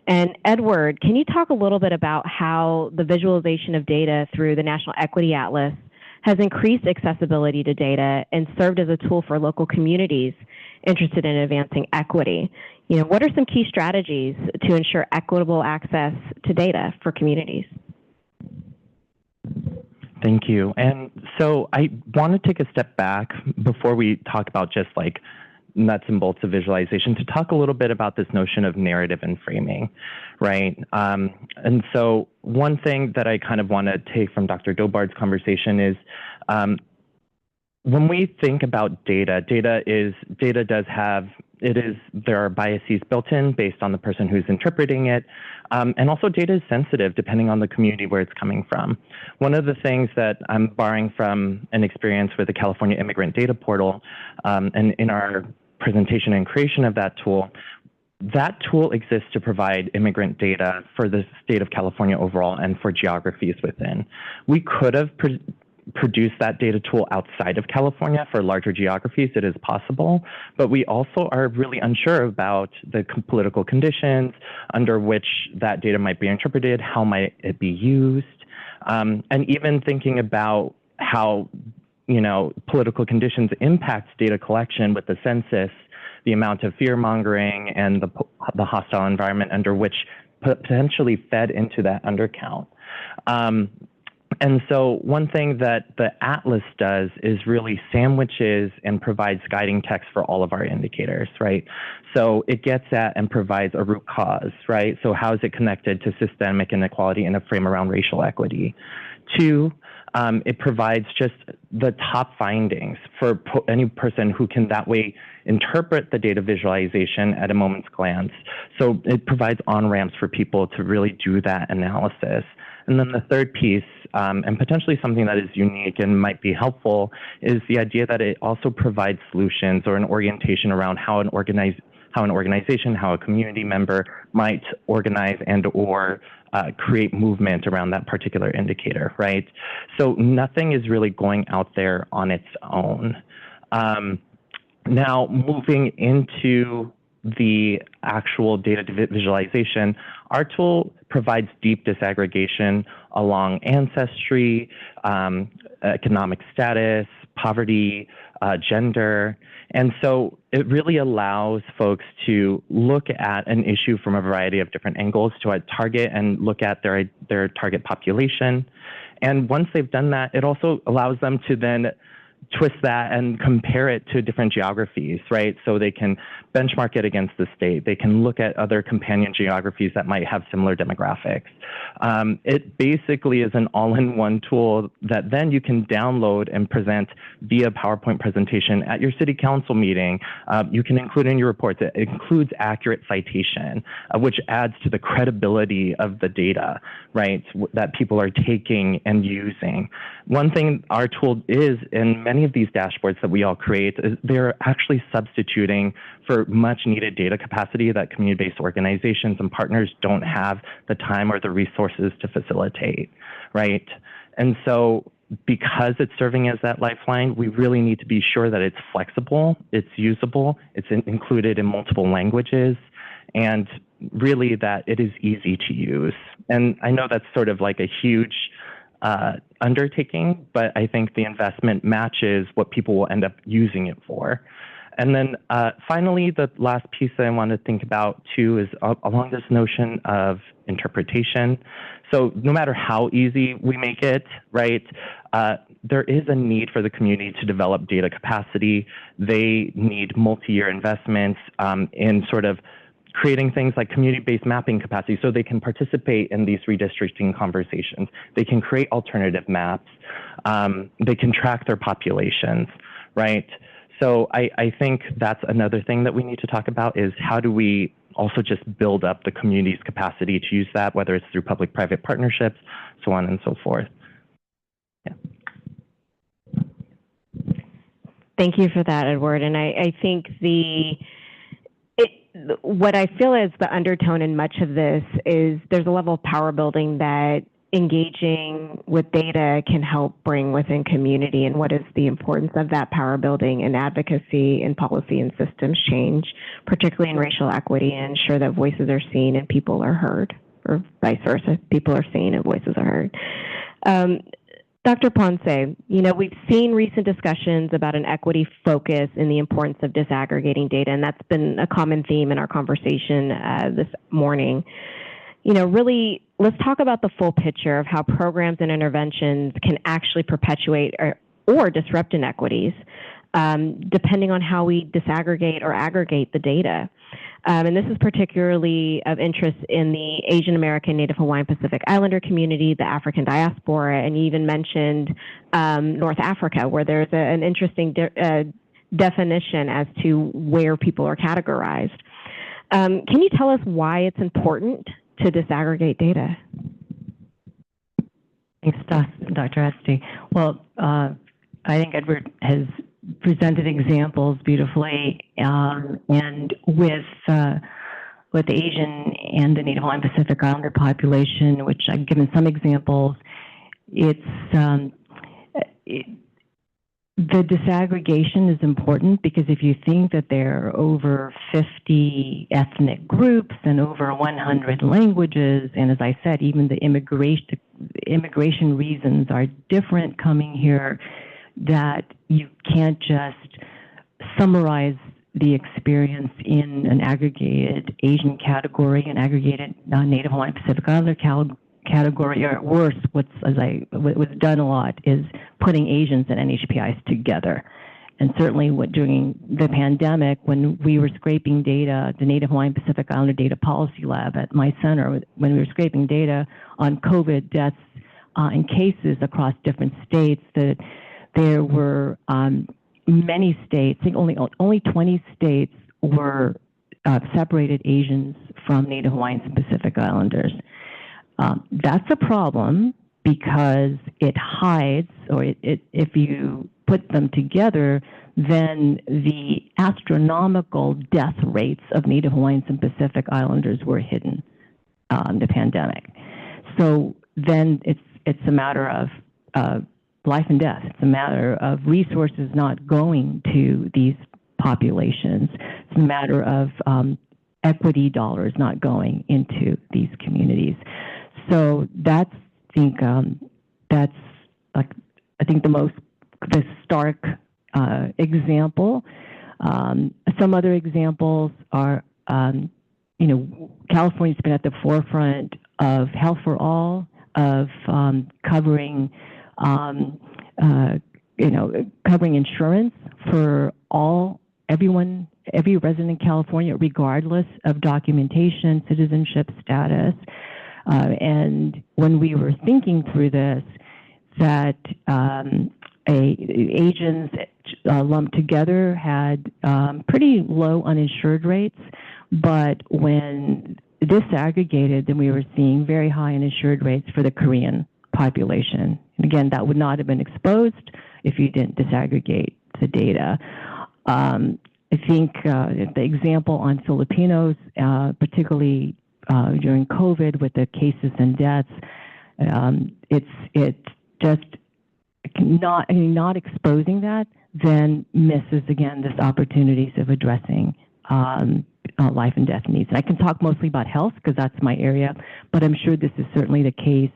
And Edward, can you talk a little bit about how the visualization of data through the National Equity Atlas has increased accessibility to data and served as a tool for local communities interested in advancing equity? You know, what are some key strategies to ensure equitable access to data for communities? Thank you. And so I want to take a step back before we talk about just like nuts and bolts of visualization to talk a little bit about this notion of narrative and framing, right? And so one thing that I kind of want to take from Dr. Dobard's conversation is when we think about data, there are biases built in based on the person who's interpreting it. And also data is sensitive depending on the community where it's coming from. One of the things that I'm borrowing from an experience with the California Immigrant Data Portal, and in our presentation and creation of that tool exists to provide immigrant data for the state of California overall and for geographies within. We could have produce that data tool outside of California for larger geographies, it is possible, but we also are really unsure about the political conditions under which that data might be interpreted, how might it be used, and even thinking about how, you know, political conditions impacts data collection with the census, the amount of fear mongering and the hostile environment under which potentially fed into that undercount. And so one thing that the Atlas does is really sandwiches and provides guiding text for all of our indicators, right? So it gets at and provides a root cause, right? So how is it connected to systemic inequality in a frame around racial equity? Two, it provides just the top findings for any person who can that way interpret the data visualization at a moment's glance. So it provides on-ramps for people to really do that analysis. And then the third piece, and potentially something that is unique and might be helpful, is the idea that it also provides solutions or an orientation around how an organization, how a community member might organize and or create movement around that particular indicator, right? So nothing is really going out there on its own. Now, moving into the actual data visualization, our tool provides deep disaggregation along ancestry, economic status, poverty, gender. And so it really allows folks to look at an issue from a variety of different angles to target and look at their target population. And once they've done that, it also allows them to then twist that and compare it to different geographies, right? So they can benchmark it against the state. They can look at other companion geographies that might have similar demographics. It basically is an all-in-one tool that then you can download and present via PowerPoint presentation at your city council meeting. You can include in your reports. It includes accurate citation, which adds to the credibility of the data, right, that people are taking and using. One thing our tool is in many of these dashboards that we all create is they're actually substituting for much needed data capacity that community-based organizations and partners don't have the time or the resources to facilitate, right? And so because it's serving as that lifeline, we really need to be sure that it's flexible, it's usable, it's included in multiple languages, and really that it is easy to use. And I know that's sort of like a huge undertaking, but I think the investment matches what people will end up using it for. And then finally, the last piece that I want to think about too is along this notion of interpretation. So no matter how easy we make it, right, there is a need for the community to develop data capacity. They need multi-year investments in sort of creating things like community-based mapping capacity so they can participate in these redistricting conversations. They can create alternative maps. They can track their populations, right? So I think that's another thing that we need to talk about is how do we also just build up the community's capacity to use that, whether it's through public-private partnerships, so on and so forth. Yeah. Thank you for that, Edward. And I think what I feel is the undertone in much of this is there's a level of power building that engaging with data can help bring within community, and what is the importance of that power building and advocacy and policy and systems change, particularly in racial equity, and ensure that voices are seen and people are heard, or vice versa, people are seen and voices are heard. Dr. Ponce, you know, we've seen recent discussions about an equity focus and the importance of disaggregating data, and that's been a common theme in our conversation this morning. You know, really, let's talk about the full picture of how programs and interventions can actually perpetuate or disrupt inequities, depending on how we disaggregate or aggregate the data. And this is particularly of interest in the Asian American, Native Hawaiian, Pacific Islander community, the African diaspora, and you even mentioned North Africa, where there's an interesting definition as to where people are categorized. Can you tell us why it's important to disaggregate data? Thanks, Dr. Esty. Well, I think Edward has presented examples beautifully, and with the Asian and the Native Hawaiian Pacific Islander population, which I've given some examples, it's the disaggregation is important because if you think that there are over 50 ethnic groups and over 100 languages, and as I said, even the immigration reasons are different coming here, that you can't just summarize the experience in an aggregated Asian category, an aggregated Native Hawaiian Pacific Islander category, or worse, what's done a lot is putting Asians and NHPIs together. And certainly during the pandemic, when we were scraping data, the Native Hawaiian Pacific Islander Data Policy Lab at my center, when we were scraping data on COVID deaths and cases across different states, that there were many states, I think only 20 states were separated Asians from Native Hawaiians and Pacific Islanders. That's a problem because it hides, or if you put them together, then the astronomical death rates of Native Hawaiians and Pacific Islanders were hidden in the pandemic. So then it's a matter of life and death. It's a matter of resources not going to these populations. It's a matter of equity dollars not going into these communities. So that's, I think the stark example. Some other examples are, California's been at the forefront of Health for All, of covering insurance for everyone, every resident in California, regardless of documentation, citizenship status. And when we were thinking through this, that Asians lumped together had pretty low uninsured rates, but when disaggregated, then we were seeing very high uninsured rates for the Korean population. And again, that would not have been exposed if you didn't disaggregate the data. I think the example on Filipinos, particularly during COVID with the cases and deaths, it's just not exposing that then misses, again, this opportunities of addressing life and death needs. And I can talk mostly about health because that's my area, but I'm sure this is certainly the case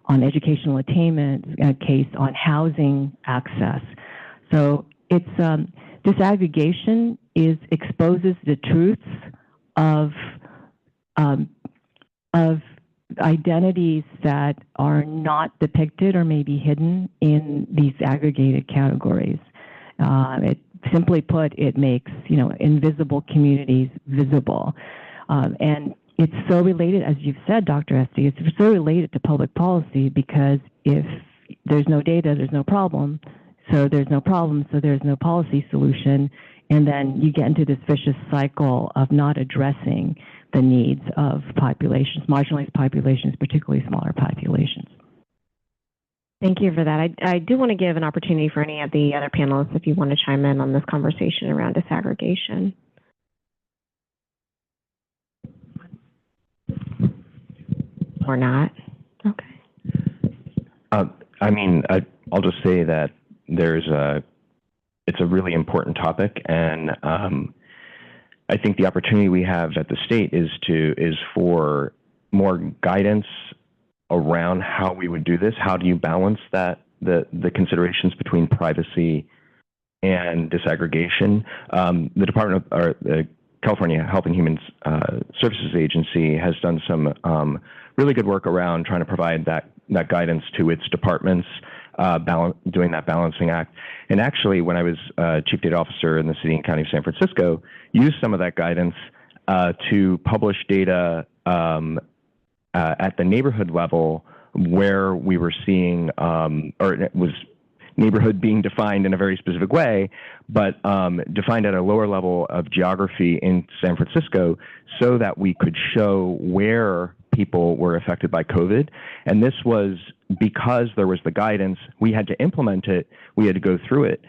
on educational attainment, a case on housing access. So it's disaggregation exposes the truths of identities that are not depicted or maybe hidden in these aggregated categories. It simply put, it makes invisible communities visible, and it's so related, as you've said, Dr. Esty, it's so related to public policy because if there's no data, there's no problem. So there's no problem, so there's no policy solution. And then you get into this vicious cycle of not addressing the needs of populations, marginalized populations, particularly smaller populations. Thank you for that. I do want to give an opportunity for any of the other panelists if you want to chime in on this conversation around disaggregation. Or not? Okay. I'll just say that it's a really important topic, and I think the opportunity we have at the state is for more guidance around how we would do this. How do you balance the considerations between privacy and disaggregation? The Department of the California Health and Human Services Agency has done some really good work around trying to provide that guidance to its departments, doing that balancing act. And actually, when I was chief data officer in the city and county of San Francisco, used some of that guidance to publish data at the neighborhood level where we were seeing, or it was neighborhood being defined in a very specific way, but defined at a lower level of geography in San Francisco so that we could show where people were affected by COVID. And this was because there was the guidance, we had to implement it, we had to go through it,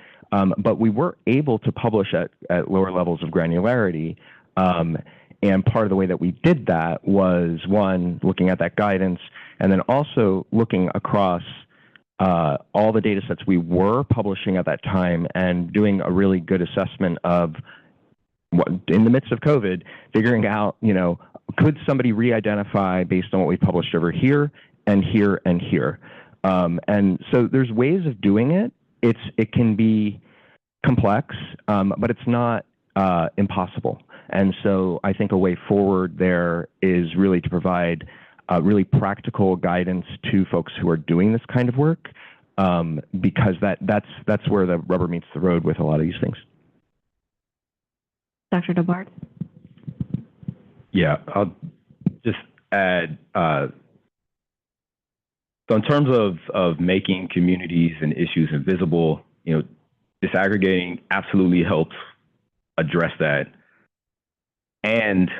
but we were able to publish at lower levels of granularity. And part of the way that we did that was, one, looking at that guidance, and then also looking across all the data sets we were publishing at that time and doing a really good assessment of what, in the midst of COVID, figuring out, could somebody re-identify based on what we published over here and here and here. And so there's ways of doing it. It can be complex, but it's not impossible. And so I think a way forward there is really to provide really practical guidance to folks who are doing this kind of work, because that's where the rubber meets the road with a lot of these things. Dr. DeBart? Yeah, I'll just add, so in terms of making communities and issues invisible, disaggregating absolutely helps address that. And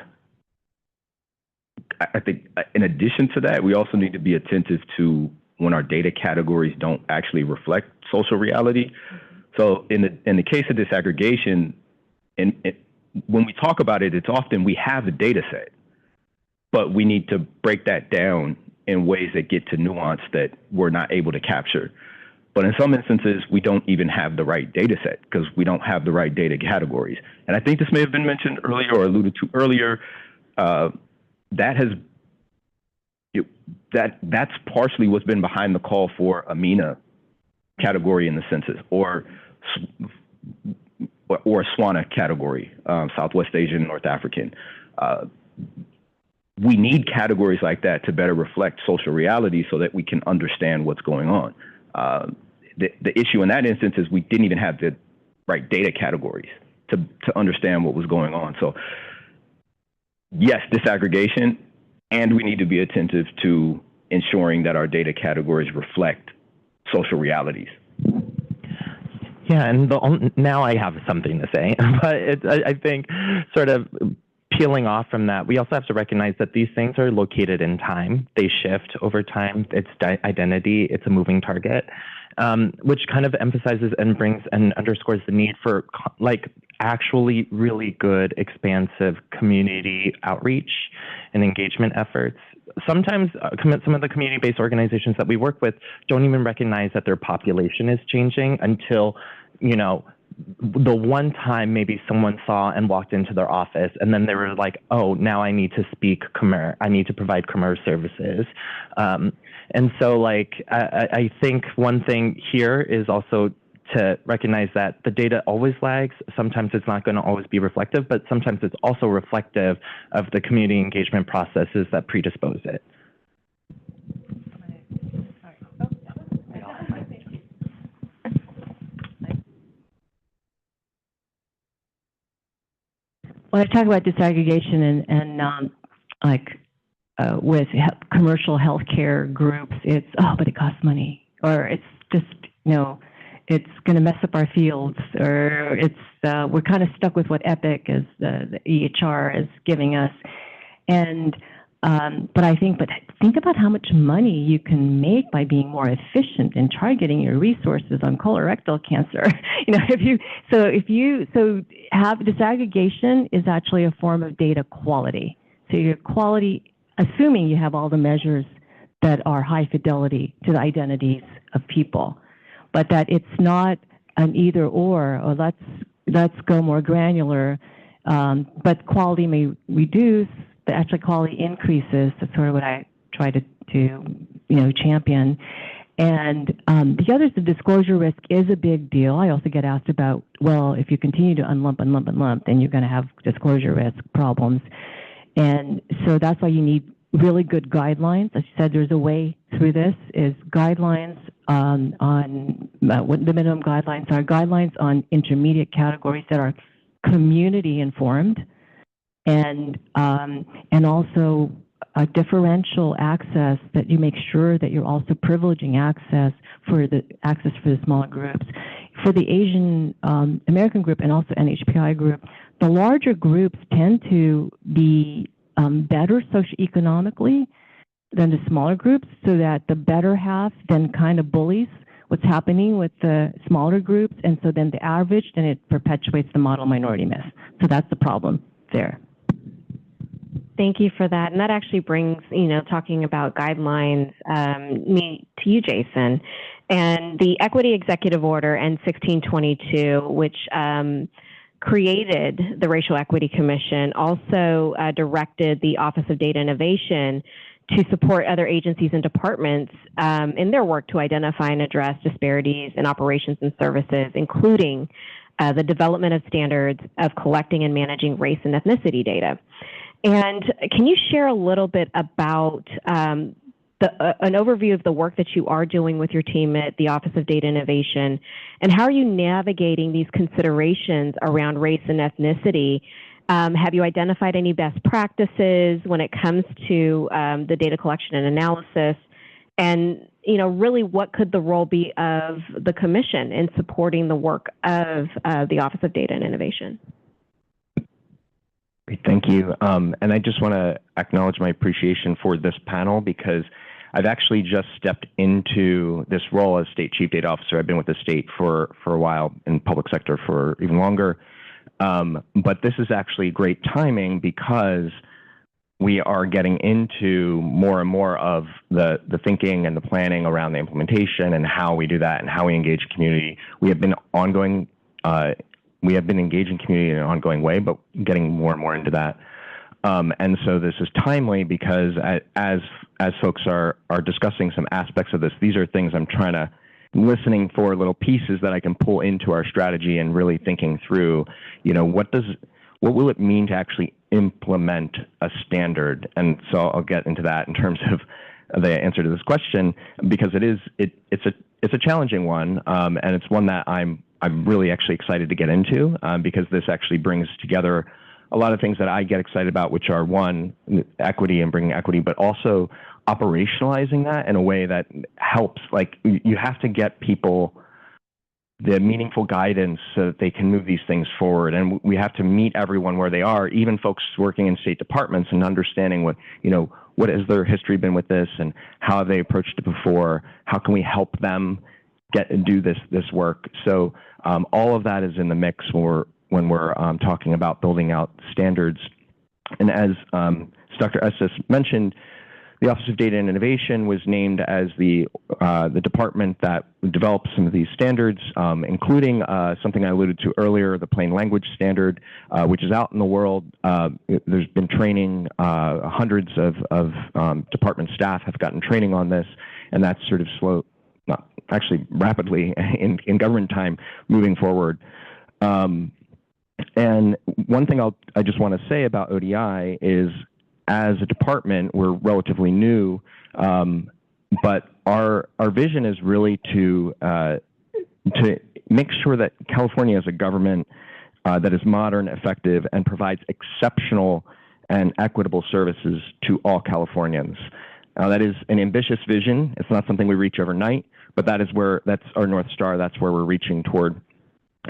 I think in addition to that, we also need to be attentive to when our data categories don't actually reflect social reality. So in the case of disaggregation, when we talk about it, it's often we have a data set, but we need to break that down in ways that get to nuance that we're not able to capture. But in some instances, we don't even have the right data set because we don't have the right data categories. And I think this may have been mentioned earlier or alluded to earlier. That's partially what's been behind the call for a MENA category in the census, or a SWANA category, Southwest Asian, North African. We need categories like that to better reflect social reality so that we can understand what's going on. The issue in that instance is we didn't even have the right data categories to understand what was going on. So yes, disaggregation, and we need to be attentive to ensuring that our data categories reflect social realities. Yeah, and now I have something to say, but I think sort of peeling off from that, we also have to recognize that these things are located in time. They shift over time. It's identity. It's a moving target, which kind of emphasizes and brings and underscores the need for actually really good, expansive community outreach and engagement efforts. Sometimes some of the community-based organizations that we work with don't even recognize that their population is changing until, the one time maybe someone saw and walked into their office and then they were like, oh, now I need to speak Khmer. I need to provide Khmer services. And so I think one thing here is also to recognize that the data always lags. Sometimes it's not going to always be reflective, but sometimes it's also reflective of the community engagement processes that predispose it. When I talk about disaggregation and with commercial healthcare groups, it's, oh, but it costs money, or it's just, it's going to mess up our fields, or it's we're kind of stuck with what Epic is, the EHR is giving us. And but think about how much money you can make by being more efficient in targeting your resources on colorectal cancer. If you have disaggregation is actually a form of data quality. So your quality, assuming you have all the measures that are high fidelity to the identities of people, but that it's not an either or let's go more granular, but quality may reduce, but actually quality increases. That's sort of what I try to champion. And the other is the disclosure risk is a big deal. I also get asked about, well, if you continue to unlump, then you're going to have disclosure risk problems. And so that's why you need really good guidelines. As you said, there's a way through this, is guidelines on what the minimum guidelines are, guidelines on intermediate categories that are community informed, and also a differential access, that you make sure that you're also privileging access for the smaller groups. For the Asian American group and also NHPI group, the larger groups tend to be better socioeconomically than the smaller groups, so that the better half then kind of bullies what's happening with the smaller groups, and so then the average, then it perpetuates the model minority myth. So that's the problem there. Thank you for that. And that actually brings, talking about guidelines, me to you, Jason. And the Equity Executive Order N1622, which created the Racial Equity Commission, also directed the Office of Data Innovation to support other agencies and departments in their work to identify and address disparities in operations and services, including the development of standards of collecting and managing race and ethnicity data. And can you share a little bit about an overview of the work that you are doing with your team at the Office of Data Innovation, and how are you navigating these considerations around race and ethnicity? Have you identified any best practices when it comes to the data collection and analysis? And, you know, really what could the role be of the commission in supporting the work of the Office of Data and Innovation? Great, thank you. And I just want to acknowledge my appreciation for this panel, because I've actually just stepped into this role as State Chief Data Officer. I've been with the state for a while, in public sector for even longer. But this is actually great timing, because we are getting into more and more of the thinking and the planning around the implementation and how we do that and how we engage community. We have been engaging community in an ongoing way, but getting more and more into that. And so this is timely, because as folks are discussing some aspects of this, these are things I'm listening for little pieces that I can pull into our strategy and really thinking through, you know, what will it mean to actually implement a standard? And so I'll get into that in terms of the answer to this question, because it's a challenging one, and it's one that I'm really actually excited to get into, because this actually brings together a lot of things that I get excited about, which are, one, equity and bringing equity, but also operationalizing that in a way that helps. Like, you have to get people the meaningful guidance so that they can move these things forward. And we have to meet everyone where they are, even folks working in state departments, and understanding what has their history been with this, and how have they approached it before? How can we help them do this work? So all of that is in the mix when we're talking about building out standards. And as Dr. Estes mentioned, the Office of Data and Innovation was named as the department that develops some of these standards, including something I alluded to earlier, the plain language standard, which is out in the world. There's been training, hundreds of department staff have gotten training on this, and that's sort of actually rapidly in government time moving forward. And one thing I just want to say about ODI is, as a department, we're relatively new, but our vision is really to make sure that California is a government that is modern, effective, and provides exceptional and equitable services to all Californians. Now, that is an ambitious vision. It's not something we reach overnight, but that's our North Star. That's where we're reaching toward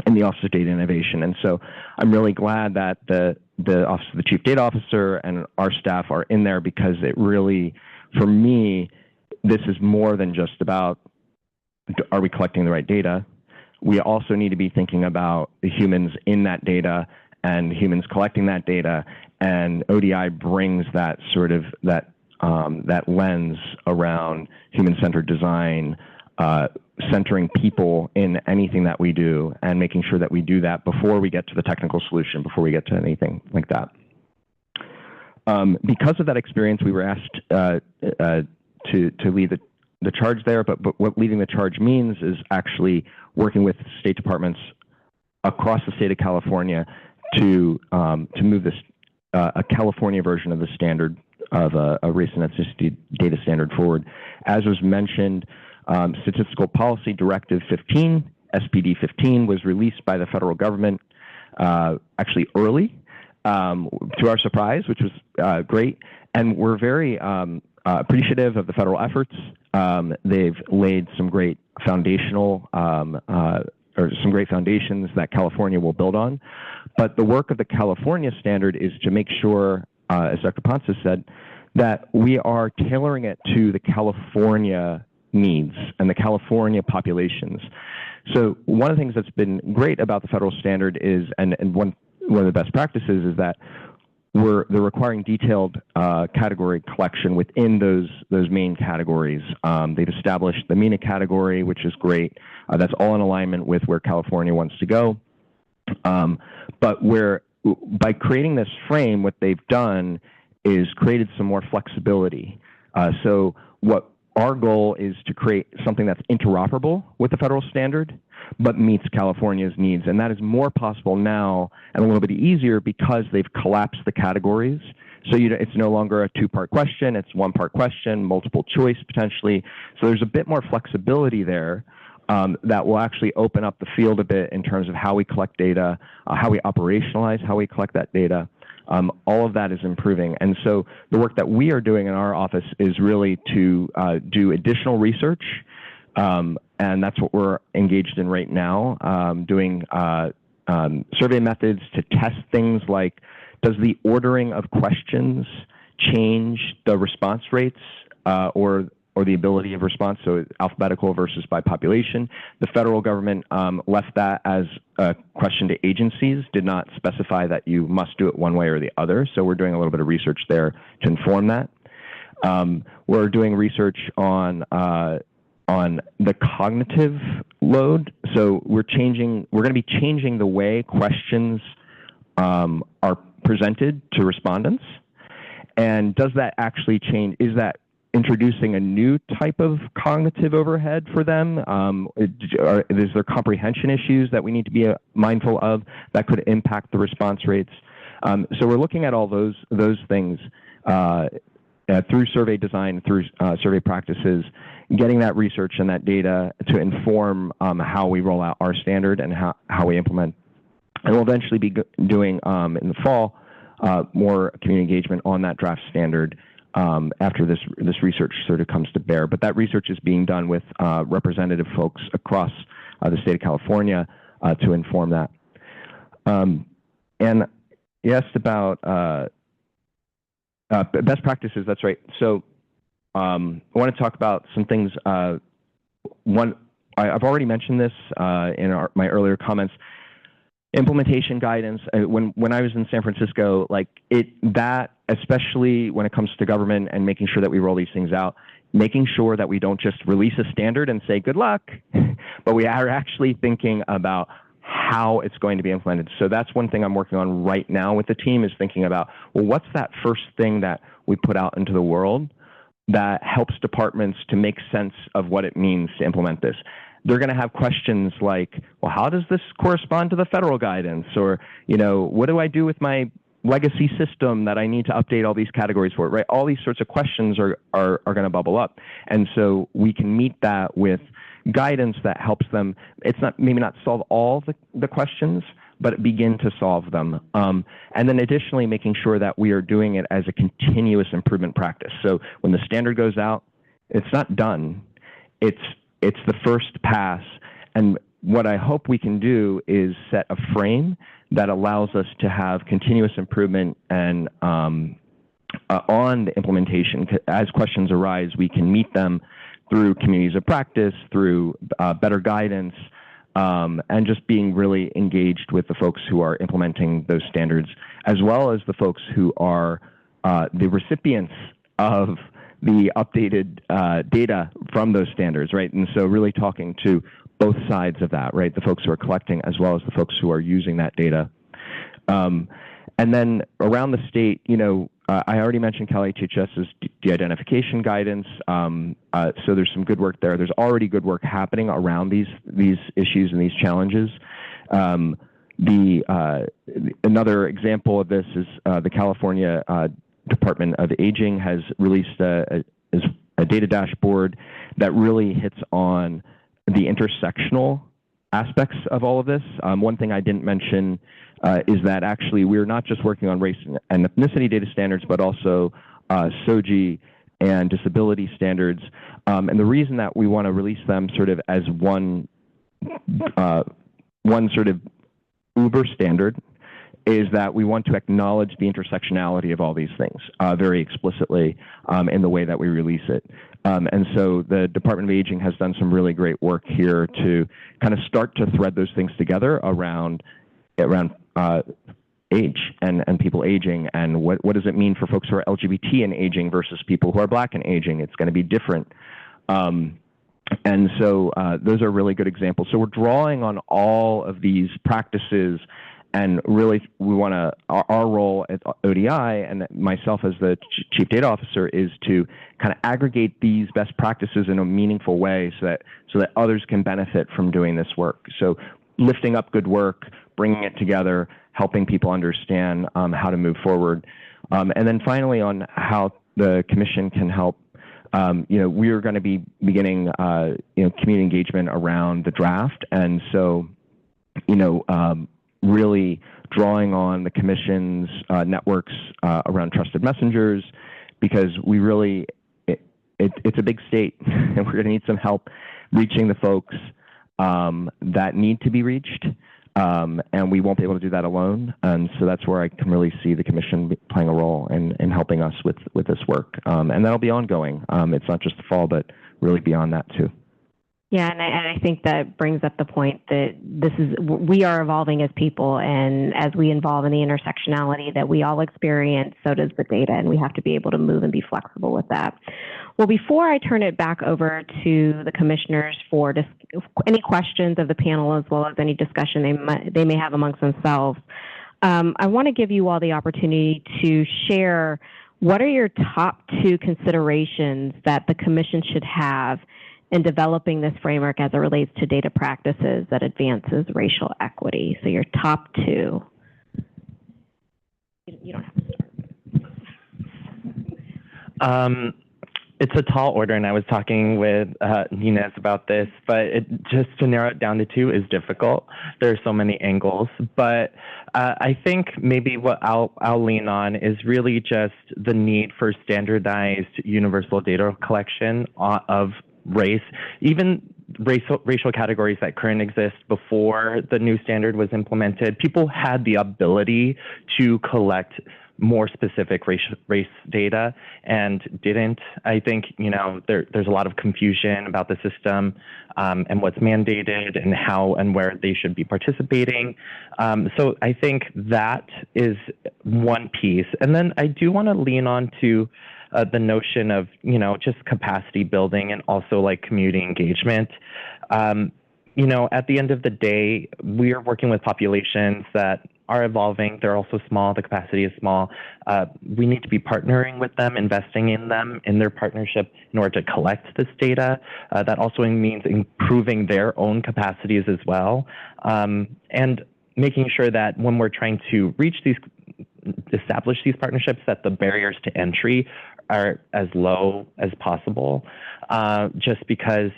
in the Office of Data Innovation. And so I'm really glad that the Office of the Chief Data Officer and our staff are in there, because it really, for me, this is more than just about, are we collecting the right data? We also need to be thinking about the humans in that data and humans collecting that data. And ODI brings that sort of, that lens around human-centered design, centering people in anything that we do, and making sure that we do that before we get to the technical solution, before we get to anything like that. Because of that experience, we were asked to lead the charge there, but what leading the charge means is actually working with state departments across the state of California to move this a California version of the standard of a race and ethnicity data standard forward. As was mentioned, Statistical Policy Directive 15, SPD 15, was released by the federal government actually early, to our surprise, which was great. And we're very appreciative of the federal efforts. They've laid some great foundational or some great foundations that California will build on. But the work of the California standard is to make sure, as Dr. Ponce said, that we are tailoring it to the California needs and the California populations. So one of the things that's been great about the federal standard is, and one of the best practices is that they're requiring detailed category collection within those main categories. They've established the MENA category, which is great. That's all in alignment with where California wants to go. But by creating this frame, what they've done is created some more flexibility. So what our goal is to create something that's interoperable with the federal standard, but meets California's needs. And that is more possible now and a little bit easier because they've collapsed the categories. So it's no longer a two-part question, it's one-part question, multiple choice potentially. So there's a bit more flexibility there that will actually open up the field a bit in terms of how we collect data, how we operationalize, how we collect that data. All of that is improving. And so the work that we are doing in our office is really to do additional research. And that's what we're engaged in right now, doing survey methods to test things like, does the ordering of questions change the response rates or the ability of response, so alphabetical versus by population? The federal government left that as a question to agencies, did not specify that you must do it one way or the other. So we're doing a little bit of research there to inform that. We're doing research on the cognitive load. So we're going to be changing the way questions are presented to respondents. And does that actually change? Is that introducing a new type of cognitive overhead for them? Is there comprehension issues that we need to be mindful of that could impact the response rates? So we're looking at all those things through survey design, through survey practices, getting that research and that data to inform how we roll out our standard and how we implement. And we'll eventually be doing in the fall more community engagement on that draft standard after this research sort of comes to bear. But that research is being done with representative folks across the state of California to inform that. And you asked about best practices, that's right. So I want to talk about some things. One, I've already mentioned this in my earlier comments. Implementation guidance. When I was in San Francisco, that especially when it comes to government and making sure that we roll these things out, making sure that we don't just release a standard and say good luck, but we are actually thinking about how it's going to be implemented. So that's one thing I'm working on right now with the team, is thinking about, well, what's that first thing that we put out into the world that helps departments to make sense of what it means to implement this? They're going to have questions like, well, how does this correspond to the federal guidance? Or, what do I do with my legacy system that I need to update all these categories for, right? All these sorts of questions are going to bubble up. And so we can meet that with guidance that helps them. It's maybe not solve all the questions, but begin to solve them. And then additionally, making sure that we are doing it as a continuous improvement practice. So when the standard goes out, it's not done. It's the first pass. And what I hope we can do is set a frame that allows us to have continuous improvement and on the implementation. As questions arise, we can meet them through communities of practice, through better guidance, and just being really engaged with the folks who are implementing those standards, as well as the folks who are the recipients of the updated data from those standards, right? And so really talking to both sides of that, right? The folks who are collecting as well as the folks who are using that data. And then around the state, I already mentioned Cal HHS's de-identification guidance. So there's some good work there. There's already good work happening around these issues and these challenges. Another example of this is the California Department of Aging has released a data dashboard that really hits on the intersectional aspects of all of this. One thing I didn't mention is that actually we're not just working on race and ethnicity data standards, but also SOGI and disability standards. And the reason that we want to release them sort of as one sort of Uber standard is that we want to acknowledge the intersectionality of all these things very explicitly in the way that we release it. And so the Department of Aging has done some really great work here to kind of start to thread those things together around age and people aging, and what does it mean for folks who are LGBT and aging versus people who are Black and aging? It's going to be different. And so those are really good examples. So we're drawing on all of these practices, and really we want to, our role at ODI and myself as the Chief Data Officer is to kind of aggregate these best practices in a meaningful way so that others can benefit from doing this work. So lifting up good work, bringing it together, helping people understand how to move forward. And then finally on how the Commission can help. We are going to be beginning, community engagement around the draft, and so, really drawing on the Commission's networks around trusted messengers, because we really, it's a big state, and we're going to need some help reaching the folks that need to be reached. And we won't be able to do that alone. And so that's where I can really see the Commission playing a role in helping us with this work. And that'll be ongoing. It's not just the fall, but really beyond that too. Yeah, and I think that brings up the point that we are evolving as people, and as we evolve in the intersectionality that we all experience, so does the data, and we have to be able to move and be flexible with that. Well, before I turn it back over to the commissioners for any questions of the panel, as well as any discussion they may have amongst themselves, I want to give you all the opportunity to share what are your top 2 considerations that the Commission should have in developing this framework as it relates to data practices that advances racial equity. So your top 2. You don't have to start. It's a tall order, and I was talking with Nina about this, but just to narrow it down to 2 is difficult. There are so many angles, but I think maybe what I'll lean on is really just the need for standardized universal data collection of race, even racial categories that currently exist before the new standard was implemented. People had the ability to collect more specific race data and didn't. I think, there's a lot of confusion about the system and what's mandated and how and where they should be participating. So I think that is one piece. And then I do want to lean on to the notion of, just capacity building and also like community engagement. At the end of the day, we are working with populations that are evolving. They're also small. The capacity is small. We need to be partnering with them, investing in them, in their partnership in order to collect this data. That also means improving their own capacities as well. And making sure that when we're trying to establish these partnerships, that the barriers to entry are as low as possible, just because,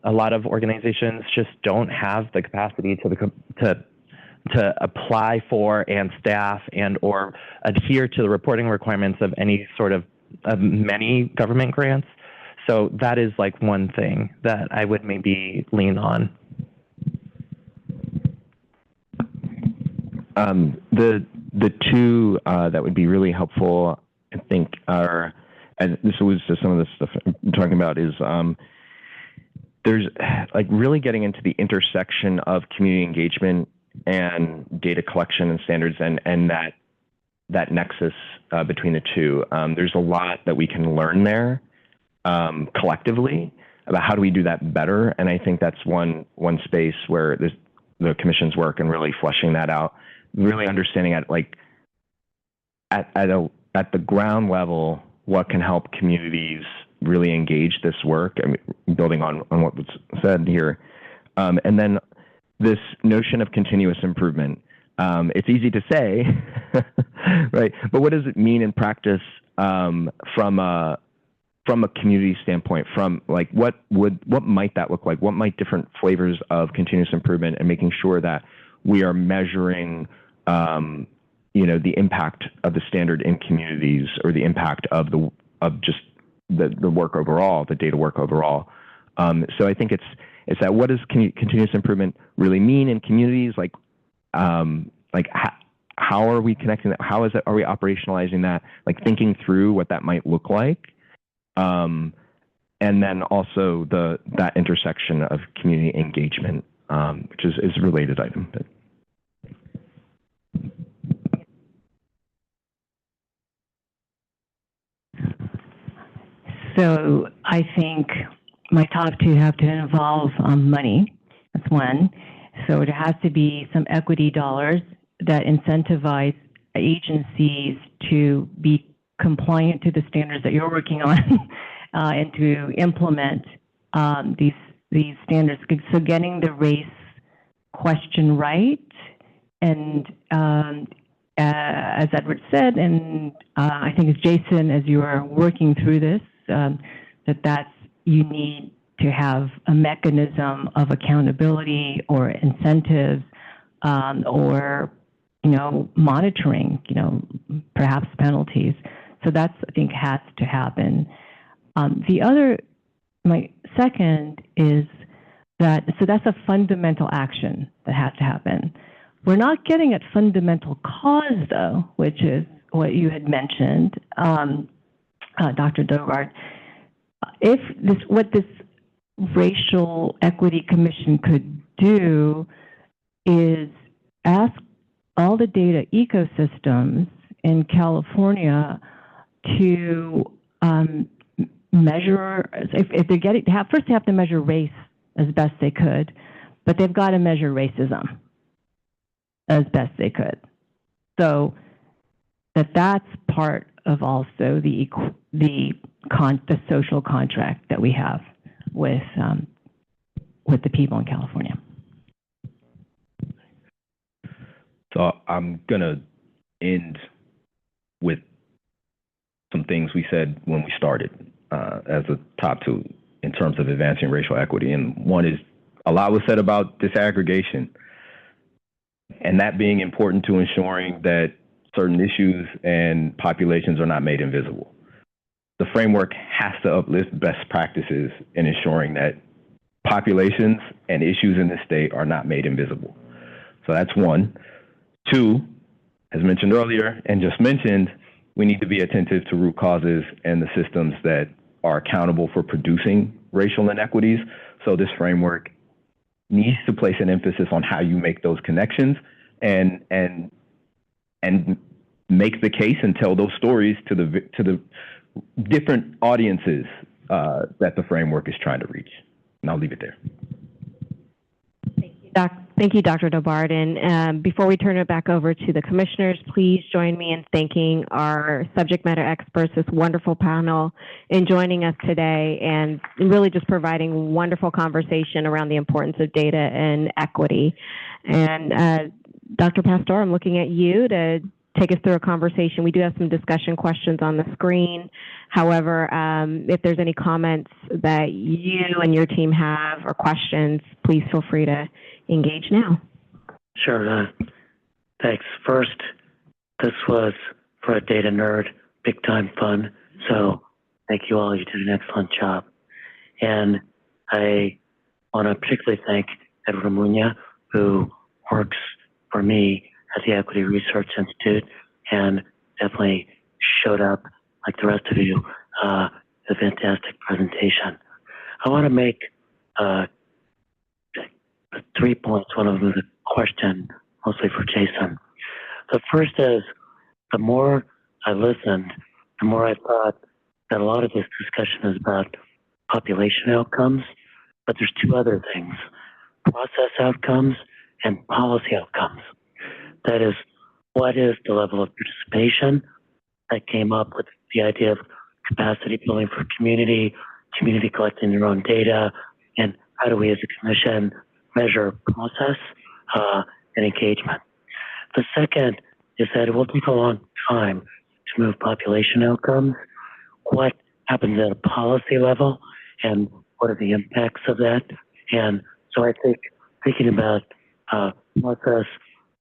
a lot of organizations just don't have the capacity to apply for and staff and or adhere to the reporting requirements of any sort of many government grants. So that is like one thing that I would maybe lean on. The 2 that would be really helpful, I think, are, and this was just some of the stuff I'm talking about, is there's like really getting into the intersection of community engagement and data collection and standards, and that nexus between the 2. There's a lot that we can learn there collectively about how do we do that better, and I think that's one space where the Commission's work and really fleshing that out, really understanding at the ground level what can help communities really engage this work. I mean, building on what was said here, and then this notion of continuous improvement. It's easy to say, right? But what does it mean in practice from a community standpoint? From like what might that look like? What might different flavors of continuous improvement, and making sure that we are measuring the impact of the standard in communities, or the impact of the work overall, the data work overall. So I think it's that, what does continuous improvement really mean in communities? How are we connecting that? Are we operationalizing that? Like thinking through what that might look like, and then also that intersection of community engagement, which is a related item. But. So I think my top two have to involve money. That's one. So there has to be some equity dollars that incentivize agencies to be compliant to the standards that you're working on and to implement these standards. So getting the race question right, and as Edward said, and I think as Jason, as you are working through this, you need to have a mechanism of accountability or incentives or monitoring, perhaps penalties. So that's, I think, has to happen. My second is so that's a fundamental action that has to happen. We're not getting at fundamental cause, though, which is what you had mentioned, Dr. Dogard. What this Racial Equity Commission could do is ask all the data ecosystems in California to measure, if they're getting, first they have to measure race as best they could, but they've got to measure racism as best they could. So that's part of also the social contract that we have with the people in California. So I'm gonna end with some things we said when we started as a top two in terms of advancing racial equity. And one is a lot was said about disaggregation, and that being important to ensuring that certain issues and populations are not made invisible. The framework has to uplift best practices in ensuring that populations and issues in the state are not made invisible. So that's one. Two, as mentioned earlier and just mentioned, we need to be attentive to root causes and the systems that are accountable for producing racial inequities. So this framework needs to place an emphasis on how you make those connections and make the case and tell those stories to the different audiences that the framework is trying to reach. And I'll leave it there. Thank you, Dr. Dobard. And before we turn it back over to the commissioners, please join me in thanking our subject matter experts, this wonderful panel, in joining us today and really just providing wonderful conversation around the importance of data and equity. And Dr. Pastor, I'm looking at you to take us through a conversation. We do have some discussion questions on the screen. However, if there's any comments that you and your team have or questions, please feel free to engage now. Sure. Thanks. First, this was, for a data nerd, big time fun. So thank you all. You did an excellent job. And I want to particularly thank Edward Amunia, who works for me at the Equity Research Institute and definitely showed up like the rest of you. A fantastic presentation. I want to make 3 points. One of them is a question, mostly for Jason. The first is, the more I listened, the more I thought that a lot of this discussion is about population outcomes, but there's two other things: process outcomes and policy outcomes. That is, what is the level of participation that came up with the idea of capacity building for community collecting their own data, and how do we as a commission measure process and engagement. The second is that it will take a long time to move population outcomes. What happens at a policy level, and what are the impacts of that? And so I think thinking about process,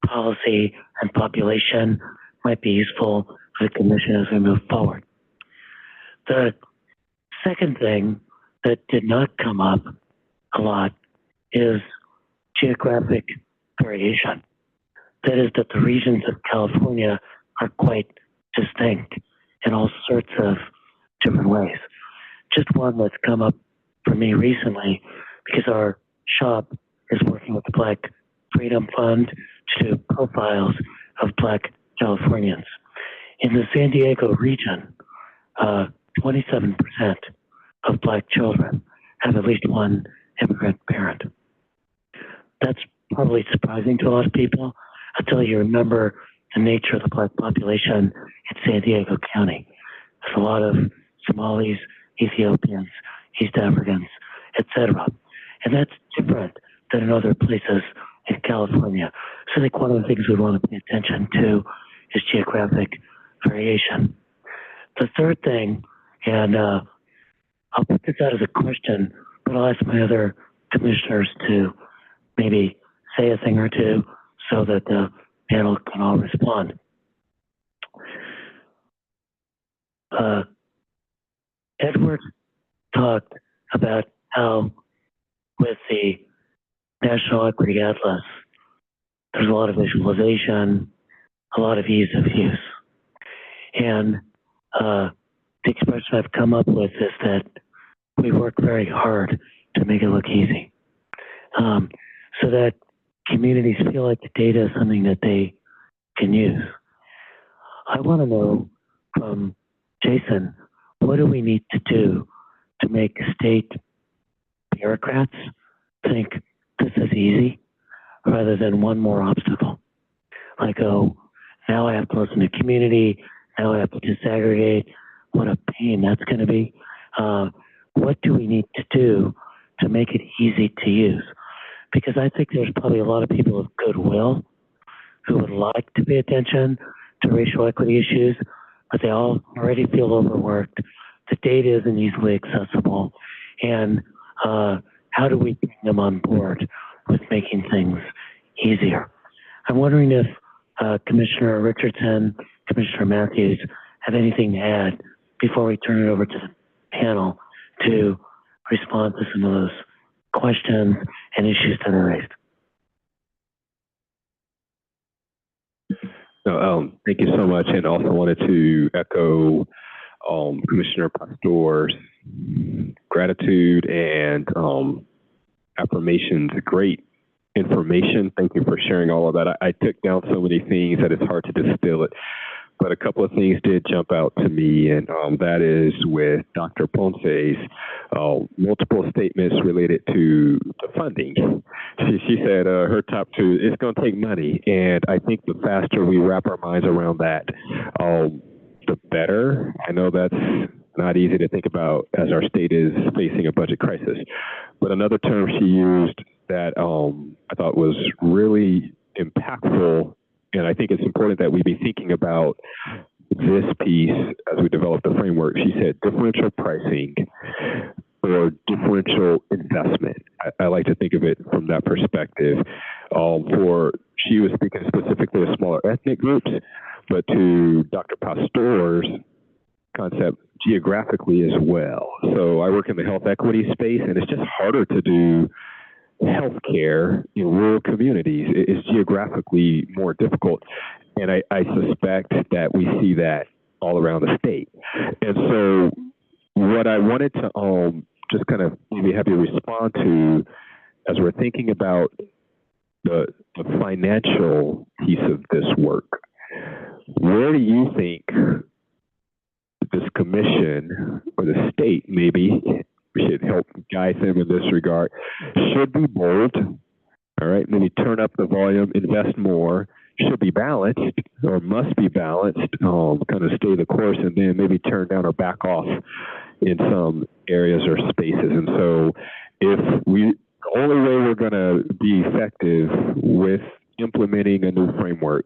policy, and population might be useful for the commission as we move forward. The second thing that did not come up a lot is geographic variation. That is, that the regions of California are quite distinct in all sorts of different ways. Just one that's come up for me recently, because our shop is working with the Black Freedom Fund to do profiles of Black Californians. In the San Diego region, 27% of Black children have at least one immigrant parent. That's probably surprising to a lot of people until you remember the nature of the Black population in San Diego County. There's a lot of Somalis, Ethiopians, East Africans, etc. And that's different than in other places in California. So I think one of the things we want to pay attention to is geographic variation. The third thing, and I'll put this out as a question, but I'll ask my other commissioners to maybe say a thing or two so that the panel can all respond. Edward talked about how with the National Equity Atlas, there's a lot of visualization, a lot of ease of use. And the expression I've come up with is that we work very hard to make it look easy. So that communities feel like the data is something that they can use. I want to know from Jason, what do we need to do to make state bureaucrats think this is easy rather than one more obstacle? Like, oh, now I have to listen to community, now I have to disaggregate. What a pain that's going to be. What do we need to do to make it easy to use? Because I think there's probably a lot of people of goodwill who would like to pay attention to racial equity issues, but they all already feel overworked. The data isn't easily accessible. And how do we bring them on board with making things easier? I'm wondering if Commissioner Richardson, Commissioner Matthews have anything to add before we turn it over to the panel to respond to some of those questions and issues that are raised. Thank you so much, and also wanted to echo Commissioner Pastor's gratitude and affirmations. Great information. Thank you for sharing all of that. I took down so many things that it's hard to distill it, but a couple of things did jump out to me, and that is with Dr. Ponce's multiple statements related to the funding. She said her top two, it's going to take money, and I think the faster we wrap our minds around that, the better. I know that's not easy to think about as our state is facing a budget crisis, but another term she used that I thought was really impactful, and I think it's important that we be thinking about this piece as we develop the framework. She said differential pricing or differential investment. I like to think of it from that perspective. She was speaking specifically of smaller ethnic groups, but to Dr. Pastor's concept geographically as well. So I work in the health equity space, and it's just harder to do healthcare in rural communities. It's geographically more difficult, and I suspect that we see that all around the state. And so what I wanted to just kind of maybe have you respond to as we're thinking about the financial piece of this work, where do you think this commission or the state maybe we should help guide them in this regard, should be bold, all right, maybe turn up the volume, invest more, should be balanced or must be balanced, kind of stay the course, and then maybe turn down or back off in some areas or spaces. And so the only way we're going to be effective with implementing a new framework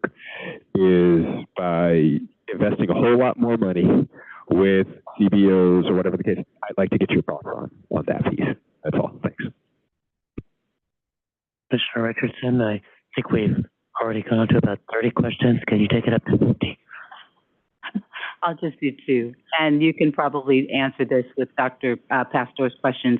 is by investing a whole lot more money with CBOs or whatever the case. I'd like to get your thoughts on that piece. That's all. Thanks. Mr. Richardson, I think we've already gone to about 30 questions. Can you take it up to 50? I'll just do two. And you can probably answer this with Dr. Pastor's questions.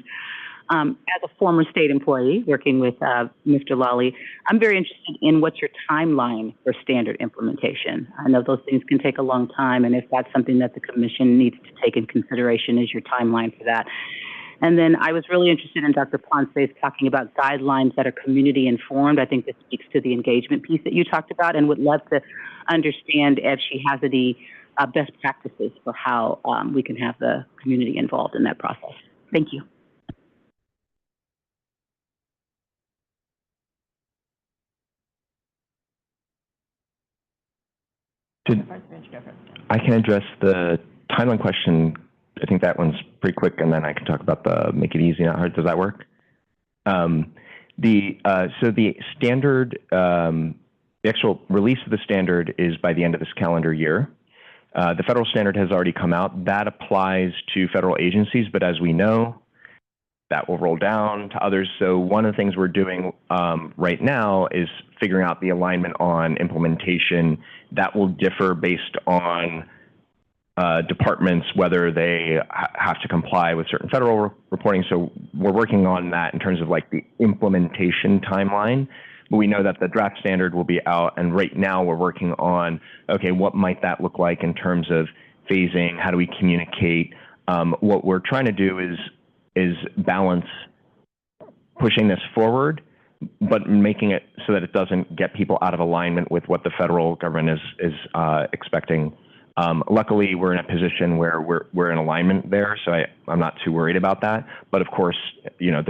As a former state employee working with Mr. Lawley, I'm very interested in what's your timeline for standard implementation. I know those things can take a long time, and if that's something that the commission needs to take in consideration, is your timeline for that. And then I was really interested in Dr. Ponce's talking about guidelines that are community informed. I think this speaks to the engagement piece that you talked about, and would love to understand if she has any best practices for how we can have the community involved in that process. Thank you. I can address the timeline question. I think that one's pretty quick, and then I can talk about the make it easy, not hard. Does that work? So the standard, the actual release of the standard is by the end of this calendar year. The federal standard has already come out. That applies to federal agencies, but as we know, that will roll down to others. So one of the things we're doing right now is figuring out the alignment on implementation. That will differ based on departments, whether they have to comply with certain federal reporting. So we're working on that in terms of like the implementation timeline. But we know that the draft standard will be out, and right now we're working on, okay, what might that look like in terms of phasing? How do we communicate? What we're trying to do is balance pushing this forward, but making it so that it doesn't get people out of alignment with what the federal government is expecting. Luckily, we're in a position where we're in alignment there, so I'm not too worried about that. But of course, you know,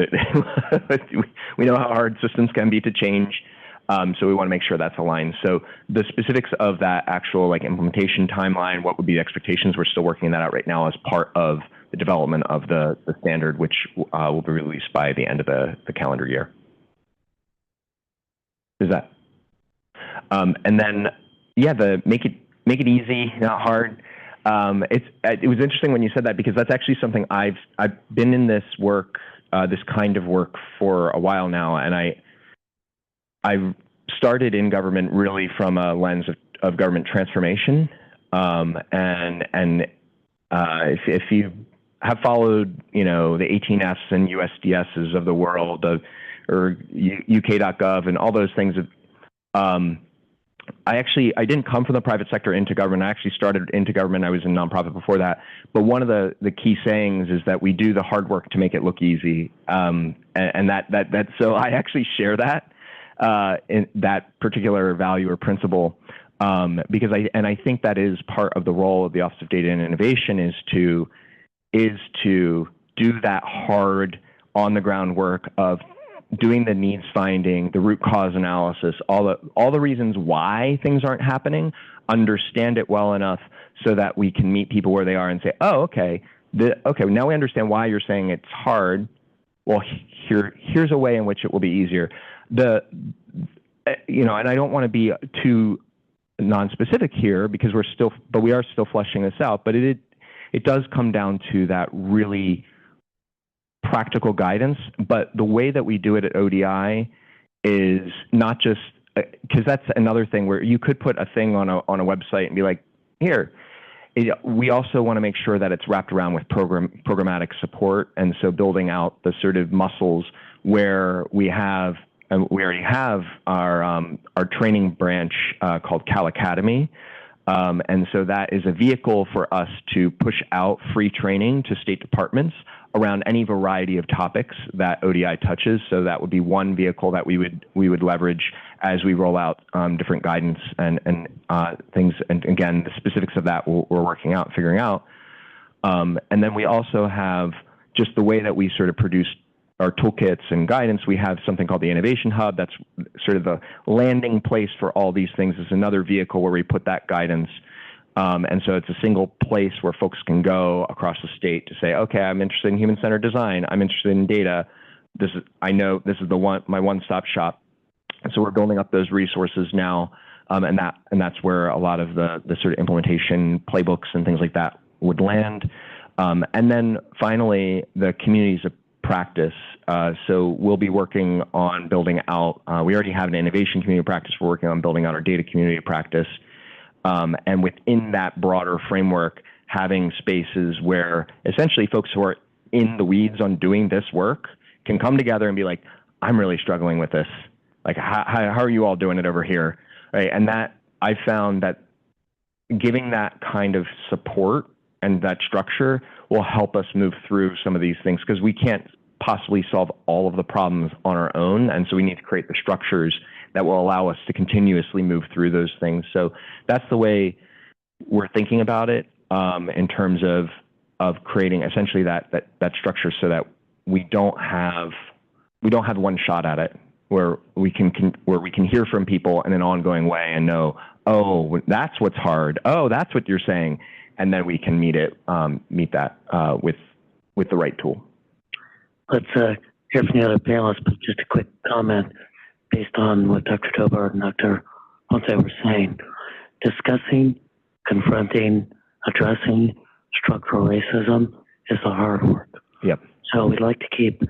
we know how hard systems can be to change, so we want to make sure that's aligned. So the specifics of that actual like implementation timeline, what would be the expectations, we're still working that out right now as part of the development of the standard, which will be released by the end of the calendar year. Is that? And then, yeah, the make it easy, not hard. It was interesting when you said that, because that's actually something I've been in this work, this kind of work for a while now, and I started in government really from a lens of government transformation, if you have followed, you know, the 18Fs and USDSs of the world, or UK.gov and all those things. I didn't come from the private sector into government. I actually started into government. I was in nonprofit before that. But one of the key sayings is that we do the hard work to make it look easy. So I actually share that, in that particular value or principle, because I think that is part of the role of the Office of Data and Innovation is to do that hard on the ground work of doing the needs finding, the root cause analysis, all the reasons why things aren't happening, understand it well enough so that we can meet people where they are and say, oh, okay, now we understand why you're saying it's hard. Well, here's a way in which it will be easier. And I don't want to be too non-specific here because we are still fleshing this out, but it does come down to that really practical guidance. But the way that we do it at ODI is not just because that's another thing where you could put a thing on a website and be like, here. We also want to make sure that it's wrapped around with programmatic support, and so building out the sort of muscles where we already have our training branch called Cal Academy. And so that is a vehicle for us to push out free training to state departments around any variety of topics that ODI touches. So that would be one vehicle that we would leverage as we roll out different guidance and things. And again, the specifics of that we're working out, figuring out. And then we also have just the way that we sort of produce our toolkits and guidance. We have something called the Innovation Hub. That's sort of the landing place for all these things. It's another vehicle where we put that guidance. And so it's a single place where folks can go across the state to say, okay, I'm interested in human-centered design. I'm interested in data. I know this is my one-stop shop. And so we're building up those resources now. And that's where a lot of the sort of implementation playbooks and things like that would land. And then finally, the communities of practice. So we'll be working on building out, we already have an innovation community of practice. We're working on building out our data community of practice. And within that broader framework, having spaces where essentially folks who are in the weeds on doing this work can come together and be like, I'm really struggling with this. Like, how are you all doing it over here? Right? And that I found that giving that kind of support and that structure will help us move through some of these things, because we can't possibly solve all of the problems on our own. And so we need to create the structures that will allow us to continuously move through those things. So that's the way we're thinking about it, in terms of of creating essentially that structure so that we don't have one shot at it, where we can hear from people in an ongoing way and know, oh, that's what's hard. Oh, that's what you're saying, and then we can meet that with the right tool. Let's hear from the other panelists, but just a quick comment based on what Dr. Tobar and Dr. Ponce were saying. Discussing, confronting, addressing structural racism is the hard work. Yep. So we'd like to keep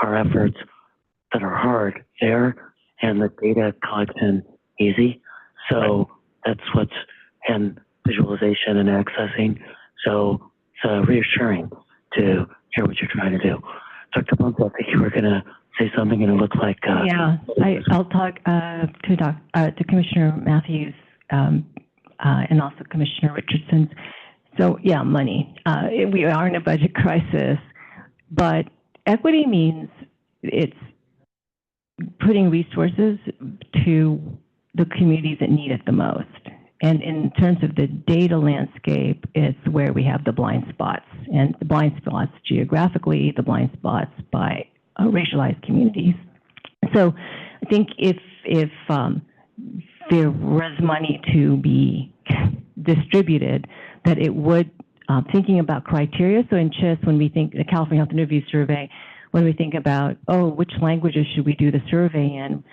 our efforts that are hard there and the data collection easy. So that's and visualization and accessing. So it's reassuring to hear what you're trying to do. Dr. Ponce, I think you were going to say something, and it looks like I'll talk to Commissioner Matthews and also Commissioner Richardson. So yeah, money. We are in a budget crisis, but equity means it's putting resources to the communities that need it the most. And in terms of the data landscape, it's where we have the blind spots, and the blind spots geographically, the blind spots by racialized communities. So I think if there was money to be distributed, that it would, thinking about criteria. So in CHIS, when we think the California Health Interview Survey, when we think about, oh, which languages should we do the survey in,